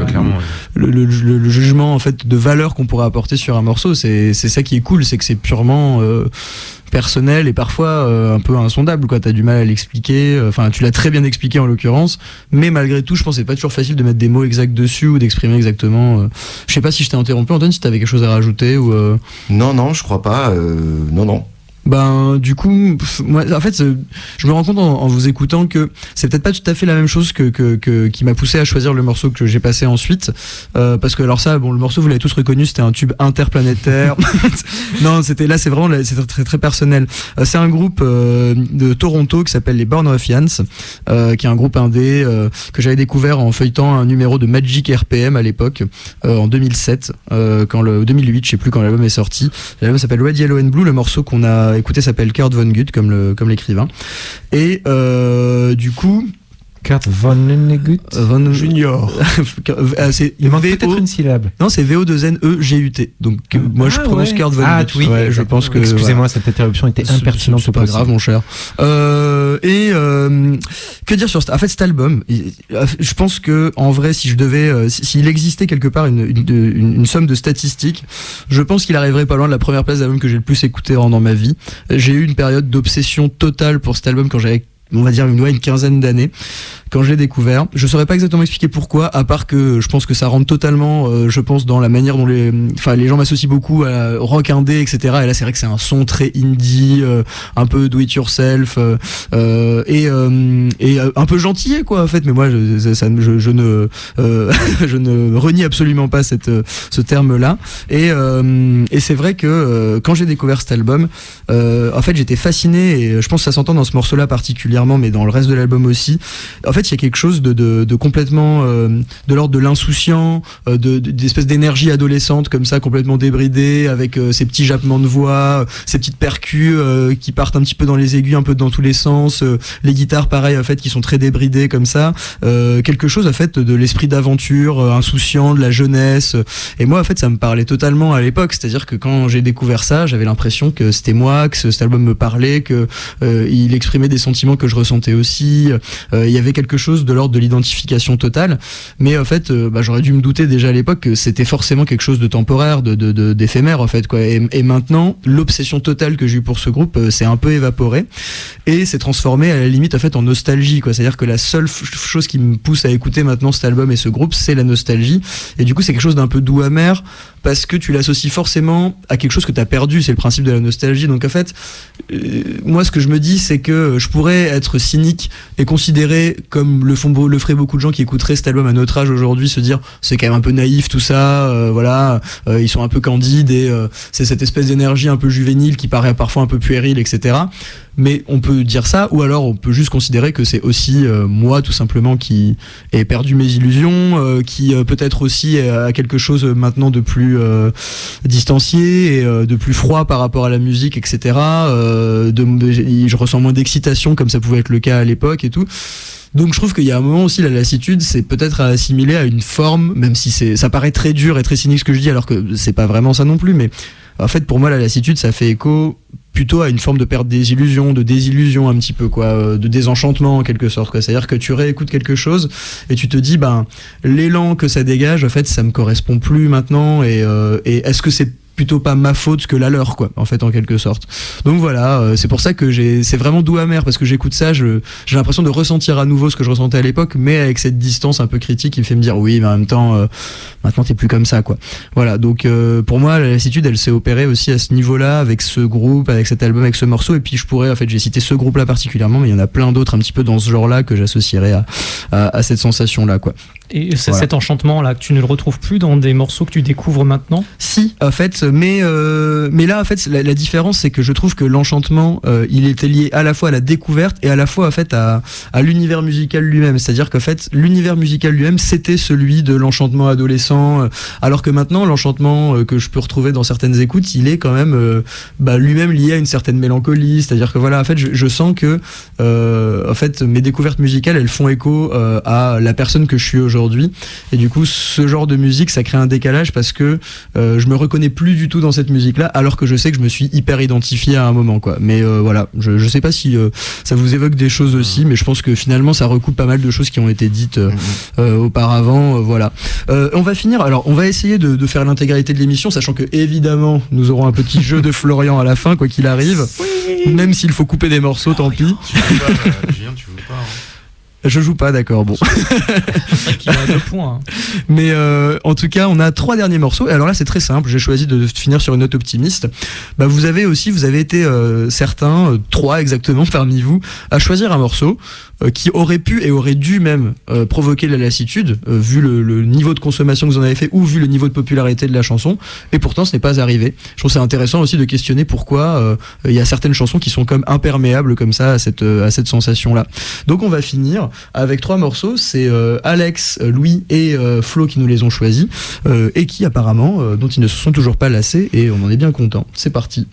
clairement, le jugement en fait de valeur qu'on pourrait apporter sur un morceau. C'est ça qui est cool, c'est que c'est purement personnel et parfois un peu insondable, quoi. T'as du mal à l'expliquer, enfin tu l'as très bien expliqué en l'occurrence, mais malgré tout je pense que c'est pas toujours facile de mettre des mots exacts dessus ou d'exprimer exactement. Je sais pas si je t'ai interrompu, Antoine, si t'avais quelque chose à rajouter ou Non, je crois pas. Non. Ben du coup, moi en fait je me rends compte en vous écoutant que c'est peut-être pas tout à fait la même chose qui m'a poussé à choisir le morceau que j'ai passé ensuite, parce que alors ça, bon, le morceau vous l'avez tous reconnu, c'était un tube interplanétaire. Non, c'est très très personnel. C'est un groupe de Toronto qui s'appelle les Born Ruffians, qui est un groupe indé que j'avais découvert en feuilletant un numéro de Magic RPM à l'époque, en 2007, 2008, je sais plus quand l'album est sorti. L'album s'appelle Red, Yellow and Blue. Le morceau qu'on a écouté s'appelle Kurt Vonnegut, comme l'écrivain. Et du coup, Kurt Vonnegut Junior. Il manque peut-être une syllabe. Non, c'est VO2NEGUT. Donc moi je prononce Kurt Vonnegut. Ah oui, ouais, je pense que. Excusez-moi, cette interruption était impertinente. C'est pas grave, mon cher. Que dire sur en fait cet album, je pense que en vrai, si je devais, s'il existait quelque part une somme de statistiques, je pense qu'il arriverait pas loin de la première place d'album que j'ai le plus écouté dans ma vie. J'ai eu une période d'obsession totale pour cet album quand j'avais, on va dire, une quinzaine d'années quand je l'ai découvert. Je saurais pas exactement expliquer pourquoi, à part que je pense que ça rentre totalement, je pense, dans la manière dont les gens m'associent beaucoup à rock indé, etc. Et là, c'est vrai que c'est un son très indie, un peu do it yourself, et un peu gentillet, quoi, en fait. Mais moi, je ne renie absolument pas ce terme-là. Et c'est vrai que quand j'ai découvert cet album, en fait, j'étais fasciné, et je pense que ça s'entend dans ce morceau-là particulièrement, mais dans le reste de l'album aussi. En fait, il y a quelque chose de complètement de l'ordre de l'insouciant, d'espèce d'énergie adolescente comme ça, complètement débridée, avec ces petits jappements de voix, ces petites percus qui partent un petit peu dans les aigus, un peu dans tous les sens, les guitares pareil, en fait, qui sont très débridées comme ça, quelque chose en fait de l'esprit d'aventure insouciant, de la jeunesse. Et moi, en fait, ça me parlait totalement à l'époque, c'est-à-dire que quand j'ai découvert ça, j'avais l'impression que c'était moi, que cet album me parlait, que il exprimait des sentiments que je ressentais aussi. Il y avait quelque chose de l'ordre de l'identification totale, mais en fait j'aurais dû me douter déjà à l'époque que c'était forcément quelque chose de temporaire, d'éphémère en fait, quoi. Et maintenant, l'obsession totale que j'ai eue pour ce groupe s'est un peu évaporée et s'est transformée à la limite en fait en nostalgie, quoi. C'est-à-dire que la seule chose qui me pousse à écouter maintenant cet album et ce groupe, c'est la nostalgie, et du coup c'est quelque chose d'un peu doux amer, parce que tu l'associes forcément à quelque chose que tu as perdu. C'est le principe de la nostalgie. Donc en fait, moi ce que je me dis, c'est que je pourrais être cynique et considérer, comme le feraient beaucoup de gens qui écouteraient cet album à notre âge aujourd'hui, se dire c'est quand même un peu naïf tout ça, voilà, ils sont un peu candides, et c'est cette espèce d'énergie un peu juvénile qui paraît parfois un peu puérile, etc. Mais on peut dire ça, ou alors on peut juste considérer que c'est aussi moi tout simplement qui ai perdu mes illusions, qui peut-être aussi a quelque chose maintenant de plus distancié et de plus froid par rapport à la musique, etc. Je ressens moins d'excitation comme ça pouvait être le cas à l'époque et tout. Donc je trouve qu'il y a un moment aussi, la lassitude, c'est peut-être à assimiler à une forme, même si ça paraît très dur et très cynique ce que je dis, alors que c'est pas vraiment ça non plus, mais en fait pour moi la lassitude ça fait écho plutôt à une forme de perte des illusions, de désillusion un petit peu, quoi, de désenchantement en quelque sorte, quoi. C'est-à-dire que tu réécoutes quelque chose et tu te dis l'élan que ça dégage, en fait ça me correspond plus maintenant, et est-ce que c'est plutôt pas ma faute que la leur, quoi, en fait, en quelque sorte. Donc voilà, c'est pour ça que c'est vraiment doux amer, parce que j'écoute ça, j'ai l'impression de ressentir à nouveau ce que je ressentais à l'époque, mais avec cette distance un peu critique qui me fait me dire oui, mais en même temps maintenant t'es plus comme ça, quoi. Voilà, donc pour moi la lassitude elle s'est opérée aussi à ce niveau-là, avec ce groupe, avec cet album, avec ce morceau. Et puis je pourrais, en fait, j'ai cité ce groupe là particulièrement, mais il y en a plein d'autres un petit peu dans ce genre-là que j'associerais à cette sensation-là, quoi. Et cet enchantement-là, que tu ne le retrouves plus dans des morceaux que tu découvres maintenant ? Si, en fait, mais là, en fait, la différence, c'est que je trouve que l'enchantement, il était lié à la fois à la découverte et à la fois, en fait, à l'univers musical lui-même. C'est-à-dire qu'en fait, l'univers musical lui-même, c'était celui de l'enchantement adolescent, alors que maintenant, l'enchantement que je peux retrouver dans certaines écoutes, il est quand même lui-même lié à une certaine mélancolie. C'est-à-dire que voilà, en fait, je sens que en fait, mes découvertes musicales, elles font écho à la personne que je suis aujourd'hui. Et du coup, ce genre de musique, ça crée un décalage, parce que je me reconnais plus du tout dans cette musique-là, alors que je sais que je me suis hyper identifié à un moment, quoi. Mais voilà, je sais pas si ça vous évoque des choses aussi, mais je pense que finalement ça recoupe pas mal de choses qui ont été dites auparavant. Voilà. On va finir. Alors, on va essayer de faire l'intégralité de l'émission, sachant que évidemment nous aurons un petit jeu de Florian à la fin, quoi qu'il arrive. Oui. Même s'il faut couper des morceaux, tant pis. Tu joues pas, Julien, tu joues pas. Je joue pas, d'accord, bon. Il a 2 points. Mais en tout cas, on a 3 derniers morceaux. Et alors là, c'est très simple. J'ai choisi de finir sur une note optimiste. Bah, vous avez été certains, 3 exactement parmi vous, à choisir un morceau qui aurait pu et aurait dû même provoquer la lassitude, vu le niveau de consommation que vous en avez fait ou vu le niveau de popularité de la chanson. Et pourtant, ce n'est pas arrivé. Je trouve c'est intéressant aussi de questionner pourquoi il y a certaines chansons qui sont comme imperméables comme ça à cette sensation-là. Donc, on va finir avec 3 morceaux. C'est Alex, Louis et Flo qui nous les ont choisis et qui apparemment dont ils ne se sont toujours pas lassés, et on en est bien content. C'est parti.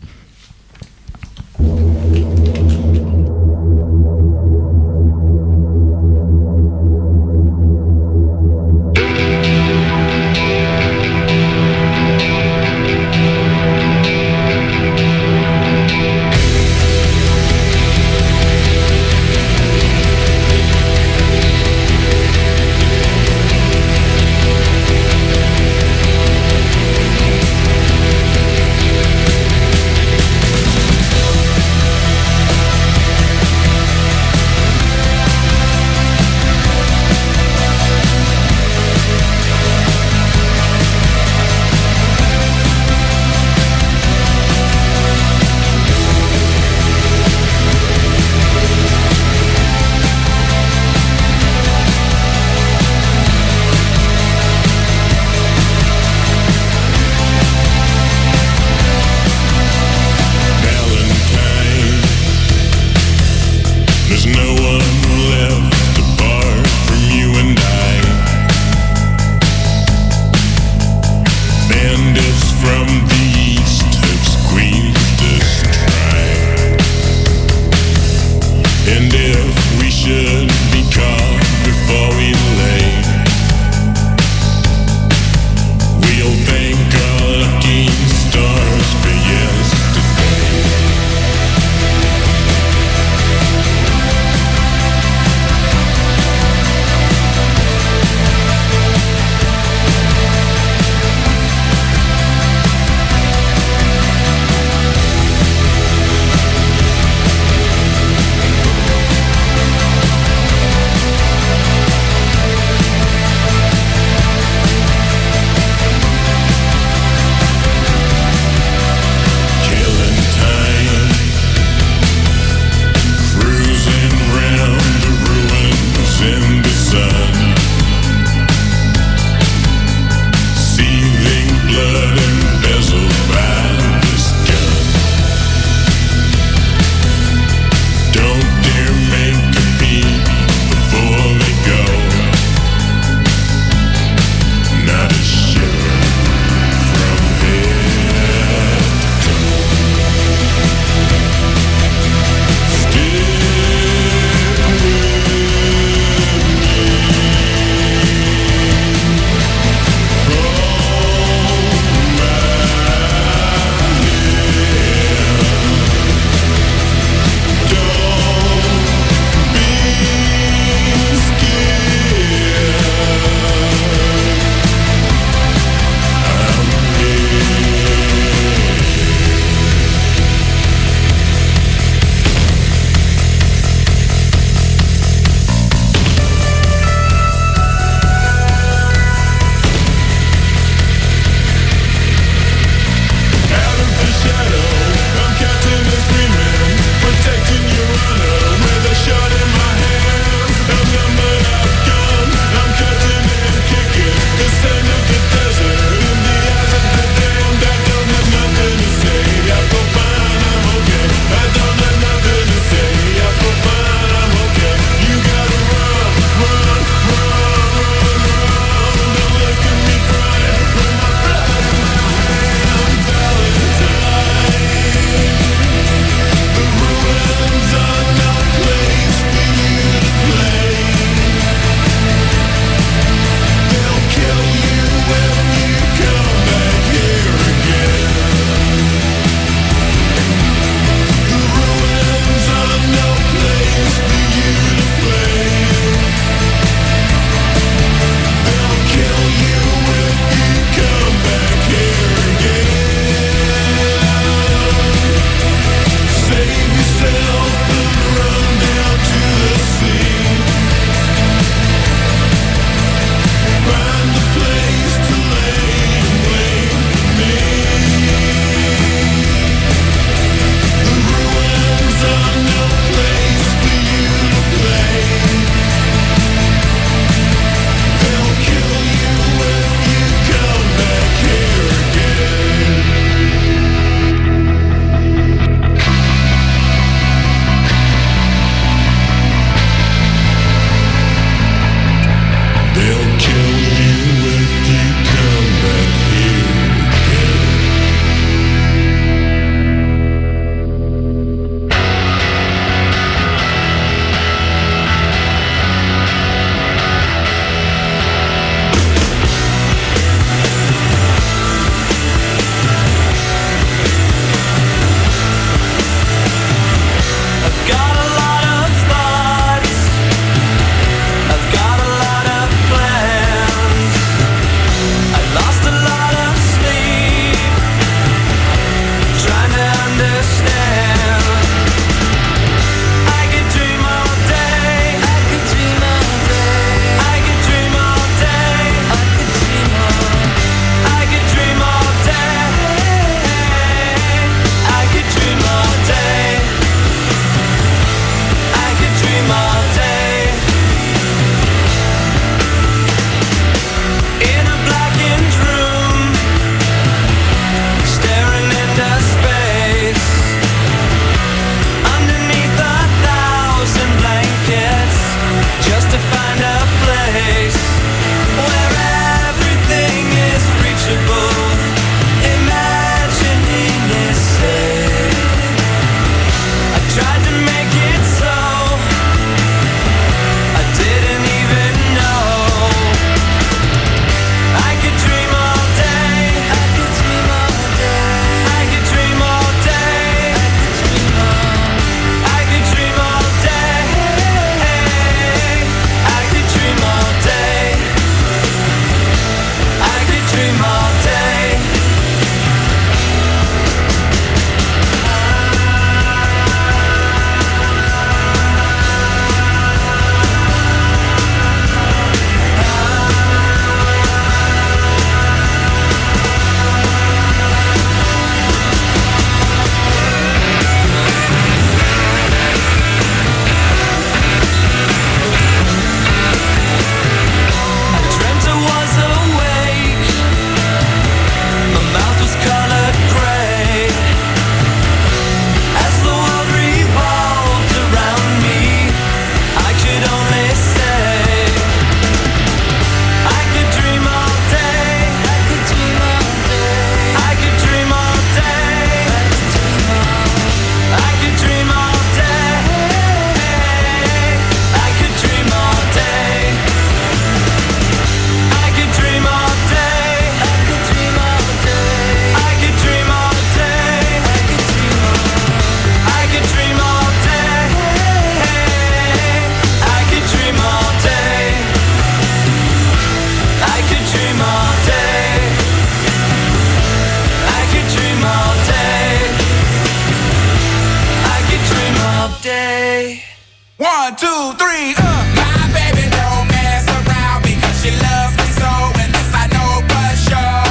1, 2, 3, My baby don't mess around because she loves me so, and this I know for sure.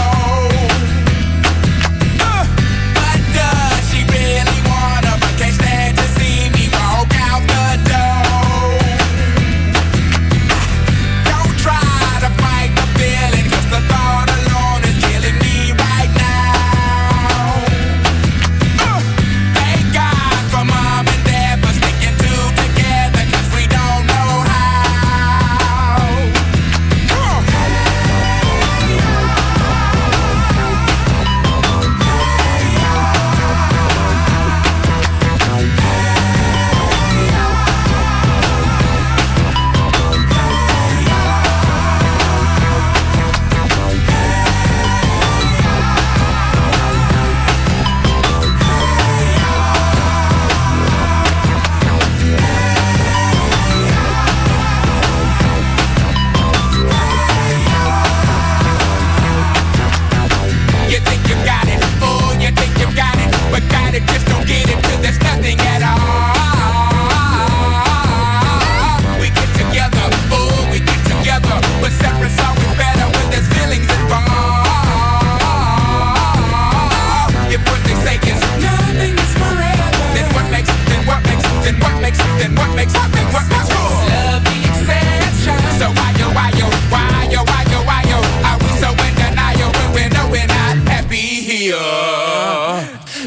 But does she really wanna, but can't stand to see me walk out the door? Don't try to fight the feeling, cause the thought alone is killing me right now. Thank God for mom and dad for sticking two together, cause we don't know how. You think you got it, oh, you think you got it, but got it, just don't get it, cause there's nothing at all. We get together, oh, we get together, but separate's always better when there's feelings involved. If what they say is nothing is forever, then what makes love the exception? So why yo, are we so in denial when we know we're not happy here?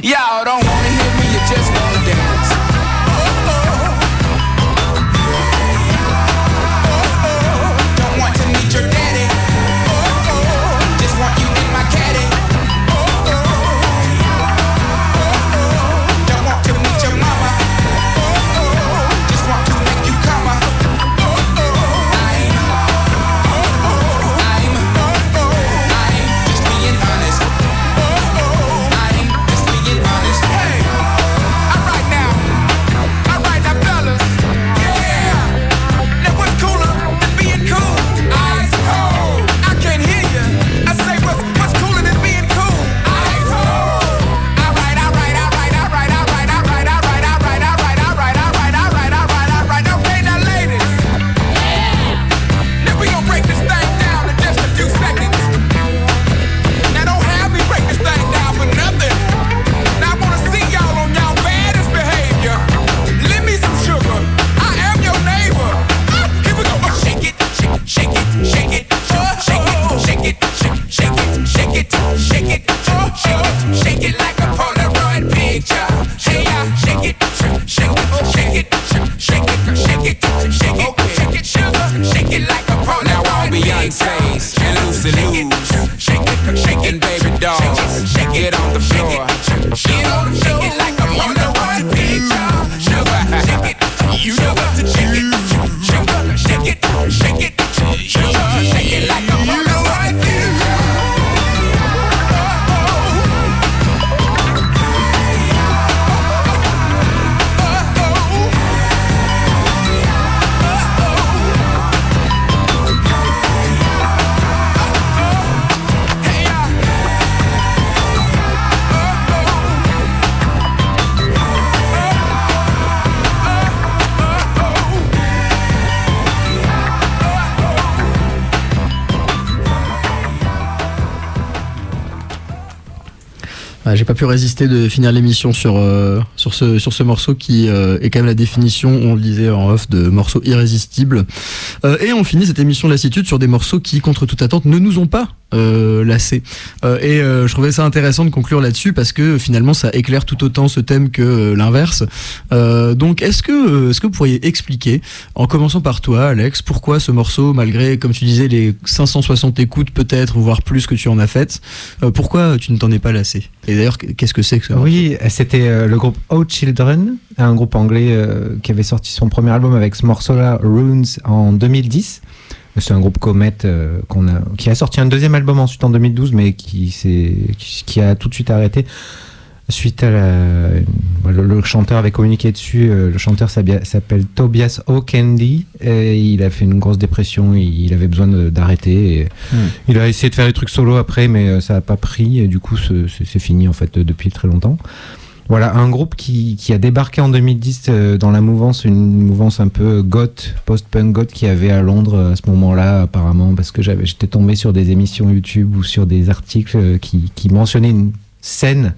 Y'all don't wanna hear me, you just wanna dance. Don't want to meet your daddy. Just want you in my caddy. Don't want to meet your mama. Just want to make you come. I'm just being honest. I'm just being honest. Hey, alright now, fellas. Yeah. Now what's cooler than being cool? Ice cold. I can't hear you. I say what's cooler than being cool? Ice cold. Alright. Okay, now ladies. Now we gon' break this thing down in just a few seconds. Now don't have me break this thing down for nothing. Now I wanna see y'all on y'all baddest behavior. Lend me some sugar. I am your neighbor. Here we go. Shake it, shake it, shake it, shake it, shake it, shake it, shake it, shake it, shake it like a Polaroid picture. Hey, shake it, shake it, shake it, shake it, shake it, shake it, shake it, sugar, shake it like a Polaroid picture. Now all Beyonce's and Lucy Lou's, shake it, baby dolls, get on the floor, get on the floor, shake it like a Polaroid picture. Sugar, shake it, you know what to shake it, sugar, shake it, shake it, sugar, shake it like a Polaroid picture. J'ai pas pu résister de finir l'émission sur ce morceau qui est quand même la définition, on le disait en off, de morceau irrésistible. Et on finit cette émission de lassitude sur des morceaux qui, contre toute attente, ne nous ont pas lassés. Et je trouvais ça intéressant de conclure là-dessus parce que finalement ça éclaire tout autant ce thème que l'inverse. Donc est-ce que vous pourriez expliquer, en commençant par toi Alex, pourquoi ce morceau, malgré, comme tu disais, les 560 écoutes peut-être, voire plus que tu en as faites, pourquoi tu ne t'en es pas lassé? Et d'ailleurs, qu'est-ce que c'est que ça? Oui, c'était le groupe Oh Children, un groupe anglais qui avait sorti son premier album avec ce morceau-là, Runes, en 2010. C'est un groupe Comet qui a sorti un deuxième album ensuite en 2012, mais qui a tout de suite arrêté suite à le chanteur avait communiqué dessus. Le chanteur s'appelle Tobias O'Kendy et il a fait une grosse dépression. Il avait besoin d'arrêter. Et il a essayé de faire des trucs solo après, mais ça n'a pas pris. Et du coup, c'est fini en fait depuis très longtemps. Voilà, un groupe qui a débarqué en 2010 dans la mouvance, une mouvance un peu goth, post-punk goth qu'il y avait à Londres à ce moment-là, apparemment, parce que j'étais tombé sur des émissions YouTube ou sur des articles qui mentionnaient une scène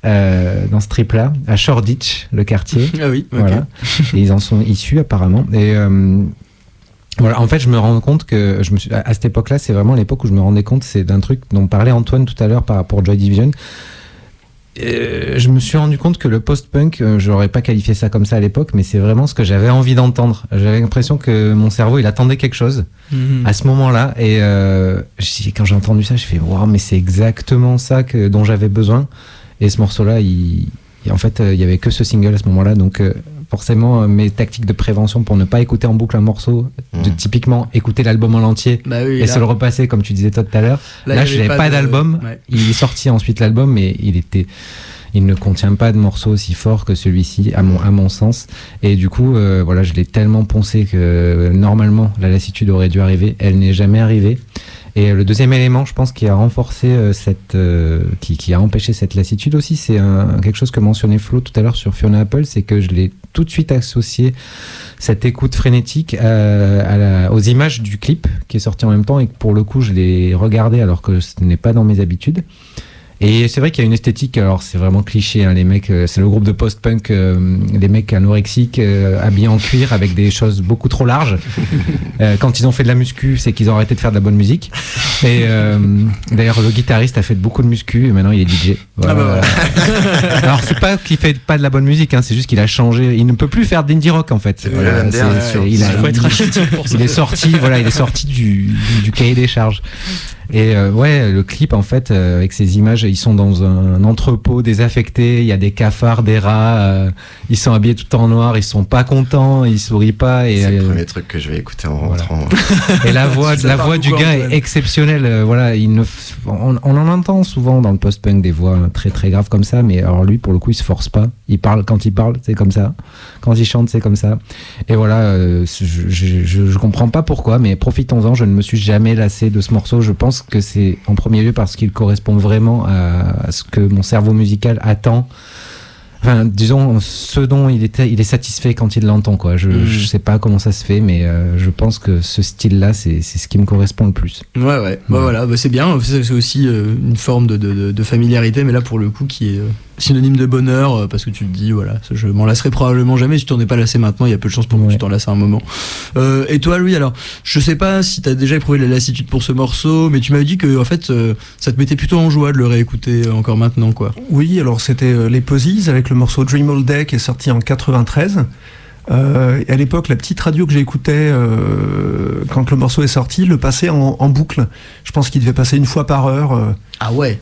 dans ce trip-là, à Shoreditch, le quartier. Ah oui, ok. Voilà. Et ils en sont issus, apparemment. Et voilà, en fait, je me rends compte que à cette époque-là, c'est vraiment l'époque où je me rendais compte, c'est d'un truc dont parlait Antoine tout à l'heure par rapport à Joy Division. Je me suis rendu compte que le post-punk, j'aurais pas qualifié ça comme ça à l'époque, mais c'est vraiment ce que j'avais envie d'entendre. J'avais l'impression que mon cerveau, il attendait quelque chose à ce moment-là. Et quand j'ai entendu ça, je fais waouh, mais c'est exactement ça dont j'avais besoin. Et ce morceau-là, en fait, il y avait que ce single à ce moment-là, donc forcément, mes tactiques de prévention pour ne pas écouter en boucle un morceau, de typiquement écouter l'album en entier et se le repasser, comme tu disais toi tout à l'heure. Là, je n'avais pas d'album. Ouais. Il est sorti ensuite l'album, mais il ne contient pas de morceau aussi fort que celui-ci, à mon sens. Et du coup, voilà, je l'ai tellement poncé que normalement, la lassitude aurait dû arriver. Elle n'est jamais arrivée. Et le deuxième élément, je pense, qui a renforcé qui a empêché cette lassitude aussi, c'est quelque chose que mentionnait Flo tout à l'heure sur Fiona Apple, c'est que je l'ai tout de suite associé cette écoute frénétique aux images du clip qui est sorti en même temps, et que pour le coup, je l'ai regardé alors que ce n'est pas dans mes habitudes. Et c'est vrai qu'il y a une esthétique, alors c'est vraiment cliché, hein, les mecs, c'est le groupe de post-punk, les mecs anorexiques, habillés en cuir avec des choses beaucoup trop larges. Quand ils ont fait de la muscu, c'est qu'ils ont arrêté de faire de la bonne musique. Et d'ailleurs, le guitariste a fait beaucoup de muscu et maintenant il est DJ. Voilà. Ah bah voilà. Alors c'est pas qu'il fait pas de la bonne musique, hein, c'est juste qu'il a changé. Il ne peut plus faire d'indie rock en fait. Voilà, il est sorti du cahier des charges. Et ouais, le clip en fait, avec ces images, ils sont dans un entrepôt désaffecté, il y a des cafards, des rats, ils sont habillés tout en noir, ils sont pas contents, ils sourient pas. Et, c'est le premier truc que je vais écouter en rentrant. Et la voix du gars est exceptionnelle. Voilà, on en entend souvent dans le post-punk des voix très très graves comme ça, mais alors lui pour le coup il se force pas. Quand il parle, c'est comme ça. Quand il chante, c'est comme ça. Et voilà, je comprends pas pourquoi, mais profitons-en. Je ne me suis jamais lassé de ce morceau. Je pense que c'est en premier lieu parce qu'il correspond vraiment à ce que mon cerveau musical attend. Enfin, disons, ce dont il est satisfait quand il l'entend, quoi. Je sais pas comment ça se fait, mais je pense que ce style-là, c'est ce qui me correspond le plus. Ouais. Bah voilà, c'est bien. C'est aussi une forme de familiarité, mais là, pour le coup, qui est synonyme de bonheur, parce que tu te dis, voilà, je m'en lasserai probablement jamais. Si tu t'en es pas lassé maintenant, il y a peu de chance pour que tu t'en lasses à un moment. Et toi, Louis, alors, je sais pas si t'as déjà éprouvé de la lassitude pour ce morceau, mais tu m'avais dit que, en fait, ça te mettait plutôt en joie de le réécouter encore maintenant, quoi. Oui, alors c'était les Posies avec le morceau Dream All Day qui est sorti en 93. Et à l'époque, la petite radio que j'écoutais quand le morceau est sorti le passait en boucle. Je pense qu'il devait passer une fois par heure. Ah ouais.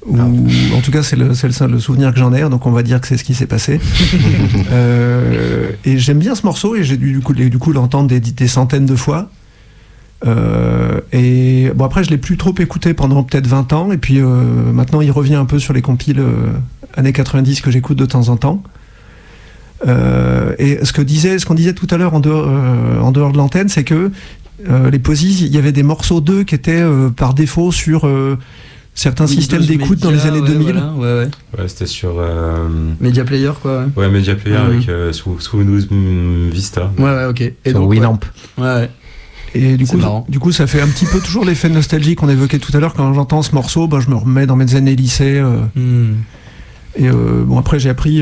En tout cas, c'est le souvenir que j'en ai, donc on va dire que c'est ce qui s'est passé. Et j'aime bien ce morceau et j'ai du coup l'entendre des centaines de fois. Et bon, après je l'ai plus trop écouté pendant peut-être 20 ans, et puis maintenant il revient un peu sur les compiles années 90 que j'écoute de temps en temps. Et ce qu'on disait tout à l'heure en dehors de l'antenne, c'est que les Posies, il y avait des morceaux d'eux qui étaient par défaut sur certains systèmes d'écoute dans les années 2000. Voilà, ouais, c'était sur Media Player, quoi. Ouais, Media Player avec Windows Vista. Ouais, ok. Et donc Winamp. Ouais. Et du coup, ça fait un petit peu toujours l'effet de nostalgie qu'on évoquait tout à l'heure. Quand j'entends ce morceau, je me remets dans mes années lycée. Et bon, après, j'ai appris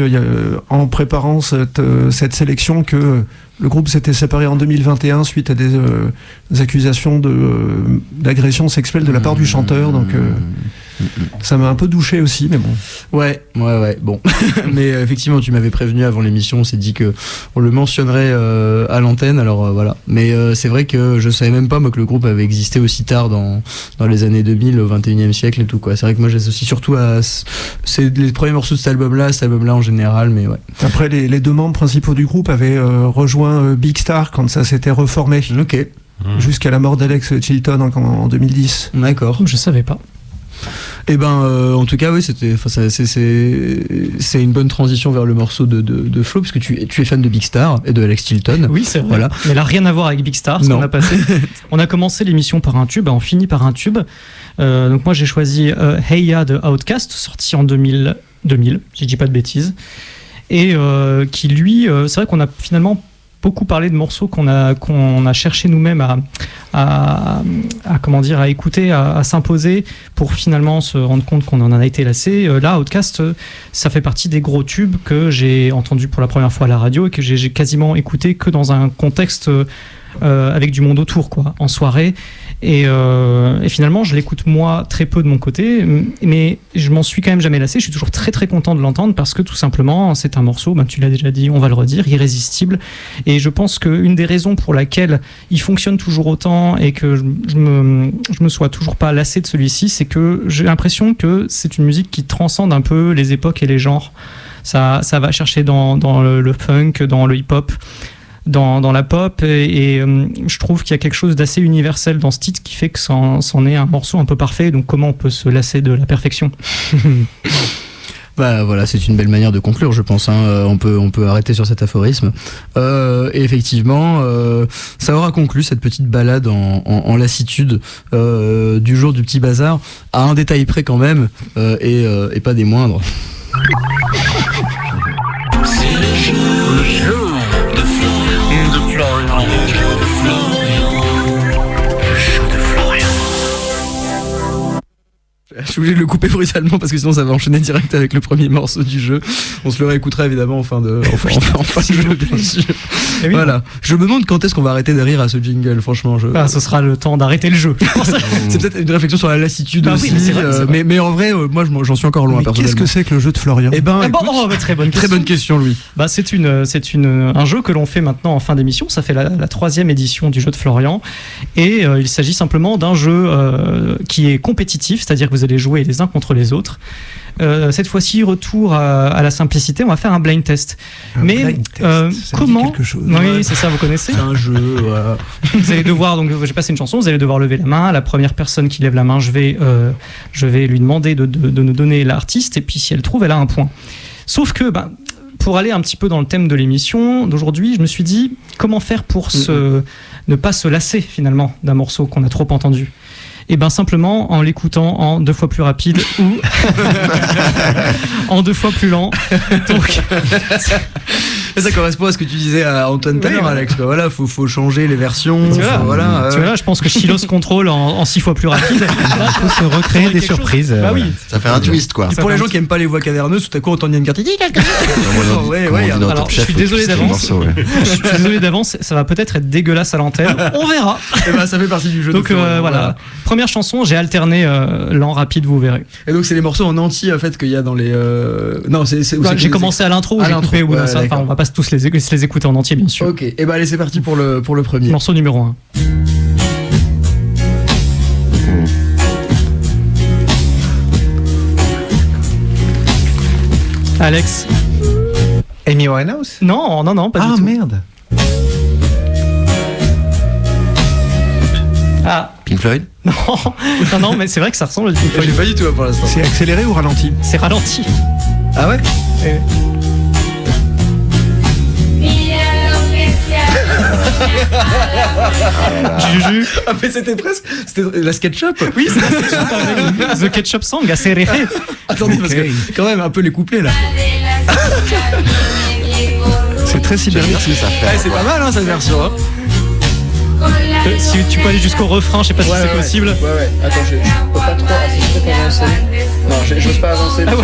en préparant cette sélection que le groupe s'était séparé en 2021 suite à des accusations d'agression sexuelle de la part du chanteur. Donc ça m'a un peu douché aussi, mais bon. Ouais, bon. Mais effectivement, tu m'avais prévenu avant l'émission, on s'est dit que on le mentionnerait à l'antenne, alors voilà. Mais c'est vrai que je savais même pas, moi, que le groupe avait existé aussi tard dans les années 2000, au 21e siècle et tout, quoi. C'est vrai que moi, j'associe surtout à c'est les premiers morceaux de cet album-là en général, mais ouais. Après, les deux membres principaux du groupe avaient rejoint Big Star quand ça s'était reformé. Ok. Jusqu'à la mort d'Alex Chilton en 2010. D'accord. Je savais pas. Et en tout cas, oui, c'est une bonne transition vers le morceau de Flo, parce que tu es fan de Big Star et de Alex Chilton. Oui, c'est vrai. Voilà. Mais elle a rien à voir avec Big Star, ce qu'on a passé. On a commencé l'émission par un tube, on finit par un tube. Donc moi, j'ai choisi Hey Ya de Outkast, sorti en 2001. 2000, si je dis pas de bêtises, et qui lui, c'est vrai qu'on a finalement beaucoup parlé de morceaux qu'on a cherché nous-mêmes à écouter, à s'imposer pour finalement se rendre compte qu'on en a été lassé. Là, Outcast, ça fait partie des gros tubes que j'ai entendus pour la première fois à la radio et que j'ai quasiment écouté que dans un contexte avec du monde autour, quoi, en soirée. Et finalement, je l'écoute moi très peu de mon côté, mais je m'en suis quand même jamais lassé. Je suis toujours très très content de l'entendre parce que tout simplement, c'est un morceau, tu l'as déjà dit, on va le redire, irrésistible. Et je pense qu'une des raisons pour laquelle il fonctionne toujours autant et que je me sois toujours pas lassé de celui-ci, c'est que j'ai l'impression que c'est une musique qui transcende un peu les époques et les genres. Ça va chercher dans le funk, dans le hip-hop, dans la pop, et je trouve qu'il y a quelque chose d'assez universel dans ce titre qui fait que c'en est un morceau un peu parfait. Donc comment on peut se lasser de la perfection? Bah voilà, c'est une belle manière de conclure, je pense. On peut arrêter sur cet aphorisme. Et effectivement, ça aura conclu cette petite balade en lassitude du jour du petit bazar, à un détail près quand même, et pas des moindres. C'est le jeu de Florian. Le jeu de Florian. Je suis obligé de le couper brutalement parce que sinon ça va enchaîner direct avec le premier morceau du jeu. On se le réécoutera évidemment en fin de jeu, bien sûr. Oui, voilà. Je me demande quand est-ce qu'on va arrêter de rire à ce jingle, franchement. Ce sera le temps d'arrêter le jeu. C'est peut-être une réflexion sur la lassitude aussi. Oui, c'est vrai. Mais en vrai, moi j'en suis encore loin. Qu'est-ce que c'est que le jeu de Florian? Très bonne question. Très bonne question, Louis. C'est un jeu que l'on fait maintenant en fin d'émission. Ça fait la 3e édition du jeu de Florian. Et il s'agit simplement d'un jeu qui est compétitif, c'est-à-dire que vous allez jouer les uns contre les autres. Cette fois-ci, retour à la simplicité, on va faire un blind test. Comment? Oui, c'est ça, vous connaissez. C'est un jeu. Vous allez devoir, donc j'ai passé une chanson, vous allez devoir lever la main. La première personne qui lève la main, je vais lui demander de nous donner l'artiste, et puis si elle trouve, elle a un point. Sauf que, pour aller un petit peu dans le thème de l'émission d'aujourd'hui, je me suis dit, comment faire pour ne pas se lasser finalement d'un morceau qu'on a trop entendu? Et simplement en l'écoutant en 2 fois plus rapide ou en 2 fois plus lent. Donc ça correspond à ce que tu disais à Antoine tout à l'heure, Alex. Voilà, faut changer les versions. Tu vois, je pense que Chilos contrôle en 6 fois plus rapide. Il faut se recréer des surprises. Oui. Ça fait un twist, quoi. Et pour les gens qui aiment pas les voix caverneuses, tout à coup, on entend une carte. Alors, je suis désolé d'avance. Je suis désolé d'avance, ça va peut-être être dégueulasse à l'antenne. On verra. Et ça fait partie du jeu. Donc voilà. Première chanson, j'ai alterné lent, rapide, vous verrez. Et donc c'est les morceaux en entier en fait qu'il y a dans les. Non, j'ai commencé à l'intro, j'ai coupé au bout d'un certain. On va pas tous les écouter en entier, bien sûr. Ok. Et allez, c'est parti pour le premier. Morceau numéro 1. Alex. Amy Winehouse? Non, pas du tout. Ah merde. Pink Floyd? Non, mais c'est vrai que ça ressemble à Pink Floyd. Je l'ai pas du tout pour l'instant. C'est accéléré ou ralenti? C'est ralenti. Ah ouais? Juju. Ah mais c'était la SketchUp. Oui, c'est la SketchUp avec The Ketchup Song, Acéréré. Attendez, parce que quand même un peu les couplets là. C'est très cybernétique. C'est pas mal cette version. Si tu peux aller jusqu'au refrain, je sais pas si c'est possible. Ouais. Attends, je peux pas trop avancer. Non, j'ose pas avancer. Ah ouais.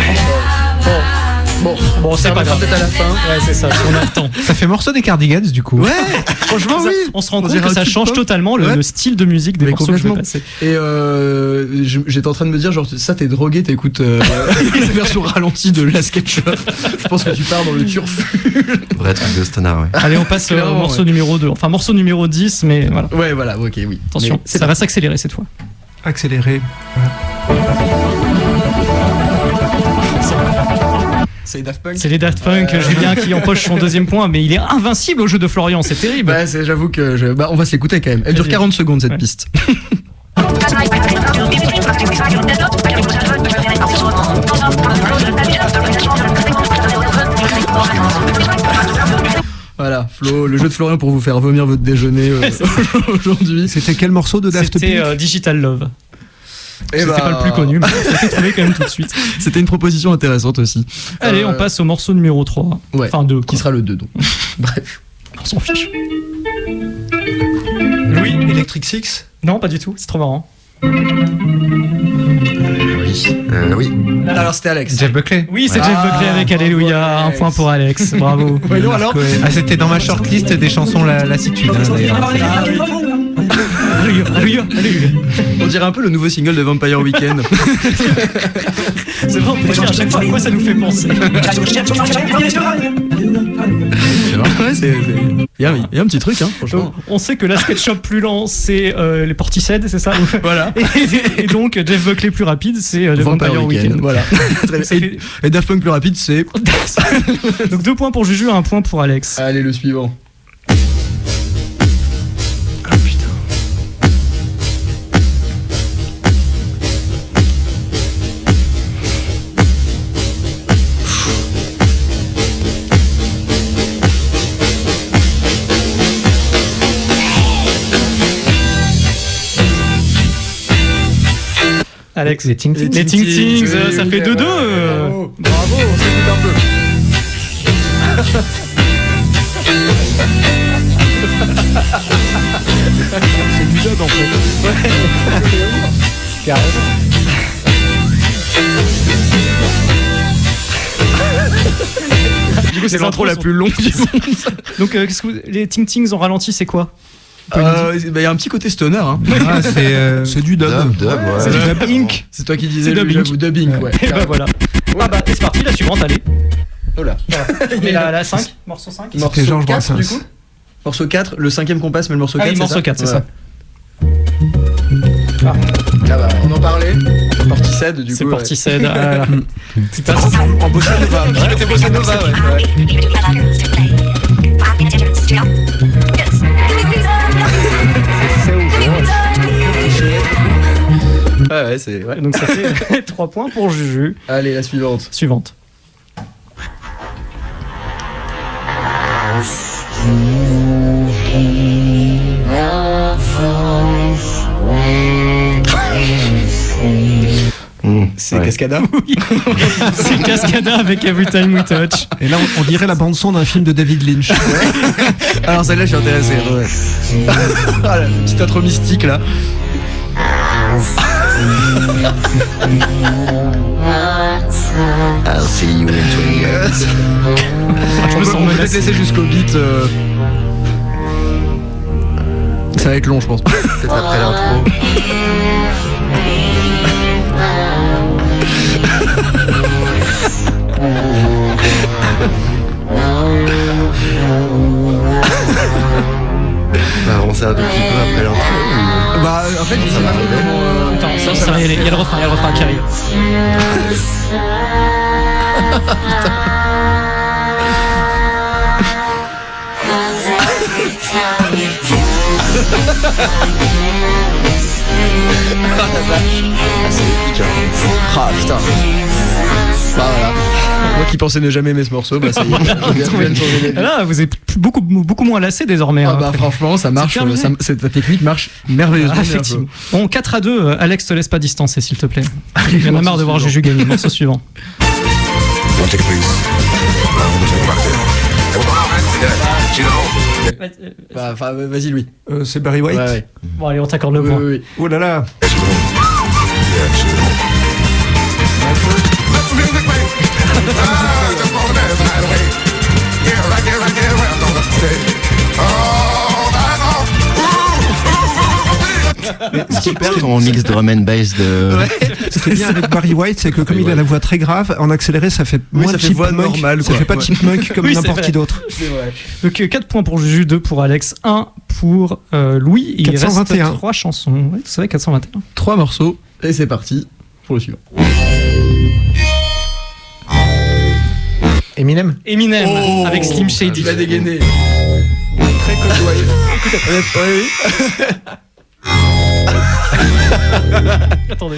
Bon, c'est pas grave. Peut-être à la fin. Ouais, c'est ça, on a le temps. Ça fait morceau des Cardigans du coup. Ouais, franchement, oui. On se rend compte que ça change totalement le style de musique des morceaux que je vais passer. Et j'étais en train de me dire, genre, ça, t'es drogué, t'écoutes la version ralentie de la SketchUp. Je pense que tu pars dans le turfu. Vrai truc de Stoner, ouais. Allez, on passe au morceau numéro 2. Enfin, morceau numéro 10, mais voilà. Ouais, voilà, ok, oui. Attention, ça va s'accélérer cette fois. Accéléré. C'est les Daft Punk. C'est les Daft Punk, Julien qui empoche son 2e point, mais il est invincible au jeu de Florian, c'est terrible. Bah, j'avoue que on va se l'écouter quand même. Elle dure 40 secondes cette piste. Voilà, Flo, le jeu de Florian pour vous faire vomir votre déjeuner aujourd'hui. C'était quel morceau de Daft Punk? C'était Digital Love. C'était pas le plus connu, mais ça a été trouvé quand même tout de suite. C'était une proposition intéressante aussi. Allez, on passe au morceau numéro 3. Ouais. Enfin 2. Qui sera le 2 donc. Bref. On s'en fiche. Louis, Electric Six. Non, pas du tout, c'est trop marrant. Oui. Alors c'était Alex. Jeff Buckley. Oui, c'est Jeff Buckley avec Alléluia. Un point pour Alex. Bravo. Voyons alors. Ah, c'était dans ma shortlist des chansons lassitude, d'ailleurs. Alléluia. On dirait un peu le nouveau single de Vampire Weekend. C'est vrai, on peut dire à chaque fois à quoi ça nous fait penser. Ouais, il y a un petit truc, hein, franchement. On sait que la SketchUp plus lent, c'est les Portishead, c'est ça. Voilà. Et donc Jeff Buckley plus rapide, c'est le Vampire Weekend. Voilà. Et Daft Punk plus rapide, c'est. Donc 2 points pour Juju, 1 point pour Alex. Allez, le suivant. Alex, Les Ting Tings. Les Ting Tings, ça fait 2-2. Bravo, on s'écoute un peu. C'est du dub en fait. Carrément. Du coup, c'est l'intro la plus longue du monde. Donc, qu'est-ce que les Ting Tings en ralenti, c'est quoi? Il y a un petit côté stoner. Hein. Ah, c'est du dub. Ouais. C'est du dub Inc. C'est toi qui disais C'est le Dub Inc. ou Dub Inc. Ouais. Et bah voilà. Ah bah, c'est parti, la suivante, allez. Oh là. Et la 5, morceau 5. C'était Georges 4 Brassens. du coup. Morceau 4, le 5ème qu'on passe, mais le morceau 4. Ah oui, morceau 4, c'est ça. Ah bah, on en parlait. Portishead, du coup. C'est Portishead. Ah là là. Tu passes en bossa nova. Tu mettais bossa nova, ouais. Ouais, c'est. Ouais. Donc ça fait 3 points pour Juju. Allez, la suivante. Suivante. C'est Ouais. Cascada. Oui. C'est Cascada avec Every Time We Touch. Et là, on dirait la bande-son d'un film de David Lynch. Alors celle-là, je suis intéressé. Ouais. Ah, la petite intro mystique là. I'll see you in 20 years. On peut peut-être laisser jusqu'au beat. Ça va être long, je pense. Peut-être après l'intro. On va avancer un tout petit peu après l'intro. Bah, en fait, je sais pas comment. Attends, ça va y aller. Il y a le refrain qui arrive. Ah putain. Bah voilà. Moi qui pensais ne jamais aimer ce morceau, bah ça y est. Je viens de changer d'avis. Là, vous êtes beaucoup moins lassé désormais. Ah hein, bah après. franchement, ça marche. terminé. Cette technique marche merveilleusement. Ah, bien, effectivement. Bon, 4-2, Alex, te laisse pas distancer, s'il te plaît. Il y en a marre de voir Juju gagner. Morceau suivant. Bah, enfin, vas-y, Louis. C'est Barry White. Ouais, ouais. Bon, allez, on t'accorde le Oui, point. oui, oui. Oh là là. Super ton mix drum and bass de. Ce qui est bien avec Barry White, c'est que comme il a la voix très grave, en accéléré, ça fait Oui, moins ça de fait voix chipmunk. normale, Ça quoi. fait pas de Ouais. chipmunk comme Oui, c'est n'importe vrai. qui d'autre. C'est vrai. Donc 4 points pour Juju, 2 pour Alex, 1 pour Louis. Il 421. reste 3 chansons. Ouais, c'est vrai, 421. 3 morceaux et c'est parti pour le suivant. Eminem. Eminem avec Slim Shady. Il a dégainé. Très Coldwave. Oui. Attendez.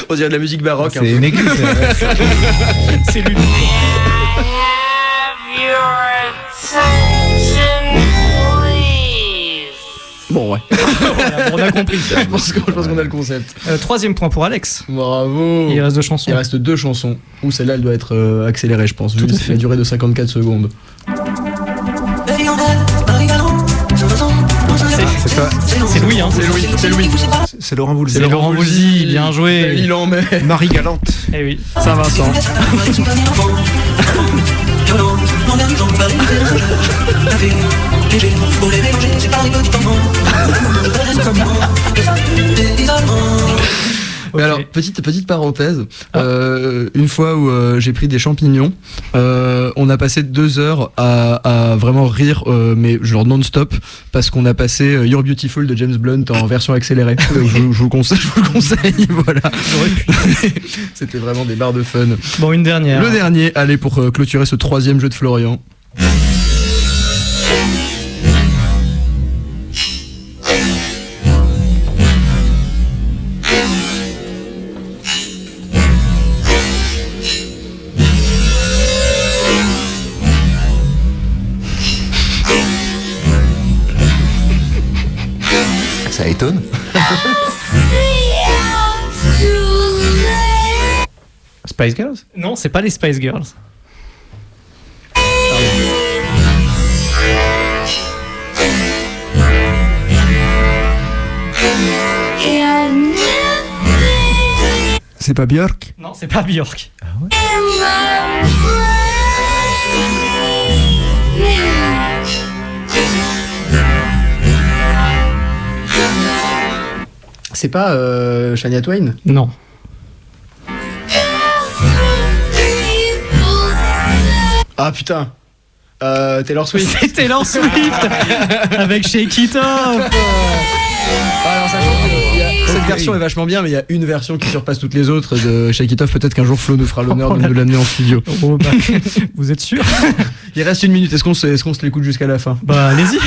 On dirait de la musique baroque. C'est une église. C'est lui. Bon, ouais. Voilà, bon, on a compris. Je pense qu'on a le concept. 3e point pour Alex. Bravo. Il reste 2 chansons. Il reste 2 chansons. Ou celle-là, elle doit être accélérée, je pense, vu la durée de 54 secondes. C'est Louis, hein. C'est Louis. C'est Laurent Voulzy. C'est Laurent Voulzy, bien joué. Il en met. Marie Galante. Eh oui. Saint-Vincent. Mais alors, petite parenthèse, une fois où j'ai pris des champignons, on a passé 2 heures à vraiment rire, mais genre non-stop, parce qu'on a passé You're Beautiful de James Blunt en version accélérée. Je vous le conseille, voilà. C'était vraiment des barres de fun. Bon, une dernière. Le dernier, allez, pour clôturer ce 3e jeu de Florian. Ça étonne. Spice Girls? Non, c'est pas les Spice Girls. C'est pas Björk? Non, c'est pas Björk. C'est pas Shania Twain? Non. Ah putain, Taylor Swift. C'est Taylor Swift avec Shake It Off. Alors, sachant que cette version est vachement bien, mais il y a une version qui surpasse toutes les autres de Shake It Off. Peut-être qu'un jour Flo nous fera l'honneur de l'amener en studio. Oh, bah, vous êtes sûr? Il reste 1 minute, est-ce qu'on se l'écoute jusqu'à la fin? Bah allez-y.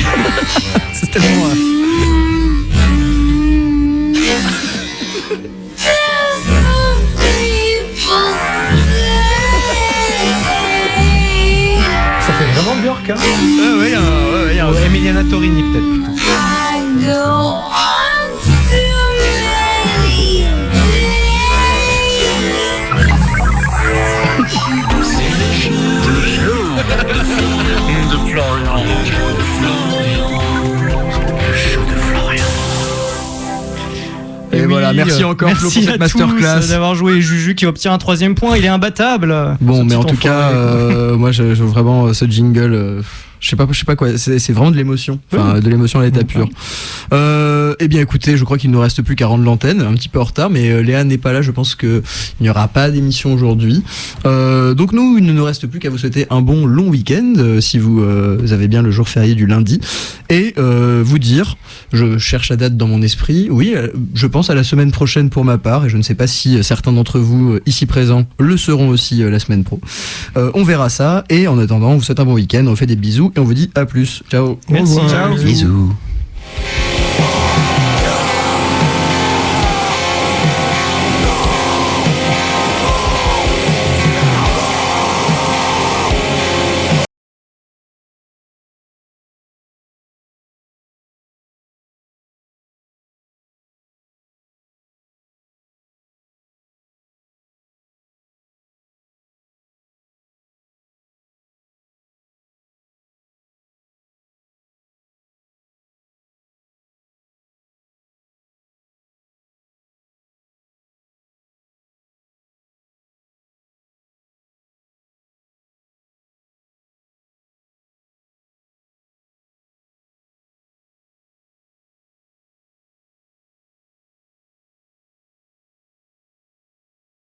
C'est tellement... Ça fait vraiment Björk, hein? Ouais, Emiliana Torini peut-être. Et voilà, merci encore Flo pour cette masterclass. D'avoir joué Juju qui obtient un 3e point, il est imbattable. Bon, mais en tout cas, moi, je vraiment ce jingle. Je sais pas quoi, c'est vraiment de l'émotion, enfin de l'émotion à l'état pur. Eh bien écoutez, je crois qu'il ne nous reste plus qu'à rendre l'antenne, un petit peu en retard, mais Léa n'est pas là, je pense qu'il n'y aura pas d'émission aujourd'hui. Donc nous, il ne nous reste plus qu'à vous souhaiter un bon long week-end, si vous avez bien le jour férié du lundi, et vous dire, je cherche la date dans mon esprit, oui, je pense à la semaine prochaine pour ma part, et je ne sais pas si certains d'entre vous ici présents le seront aussi la semaine pro. On verra ça, et en attendant, on vous souhaite un bon week-end, on vous fait des bisous, et on vous dit à plus. Ciao. Merci. Ciao. Bisous.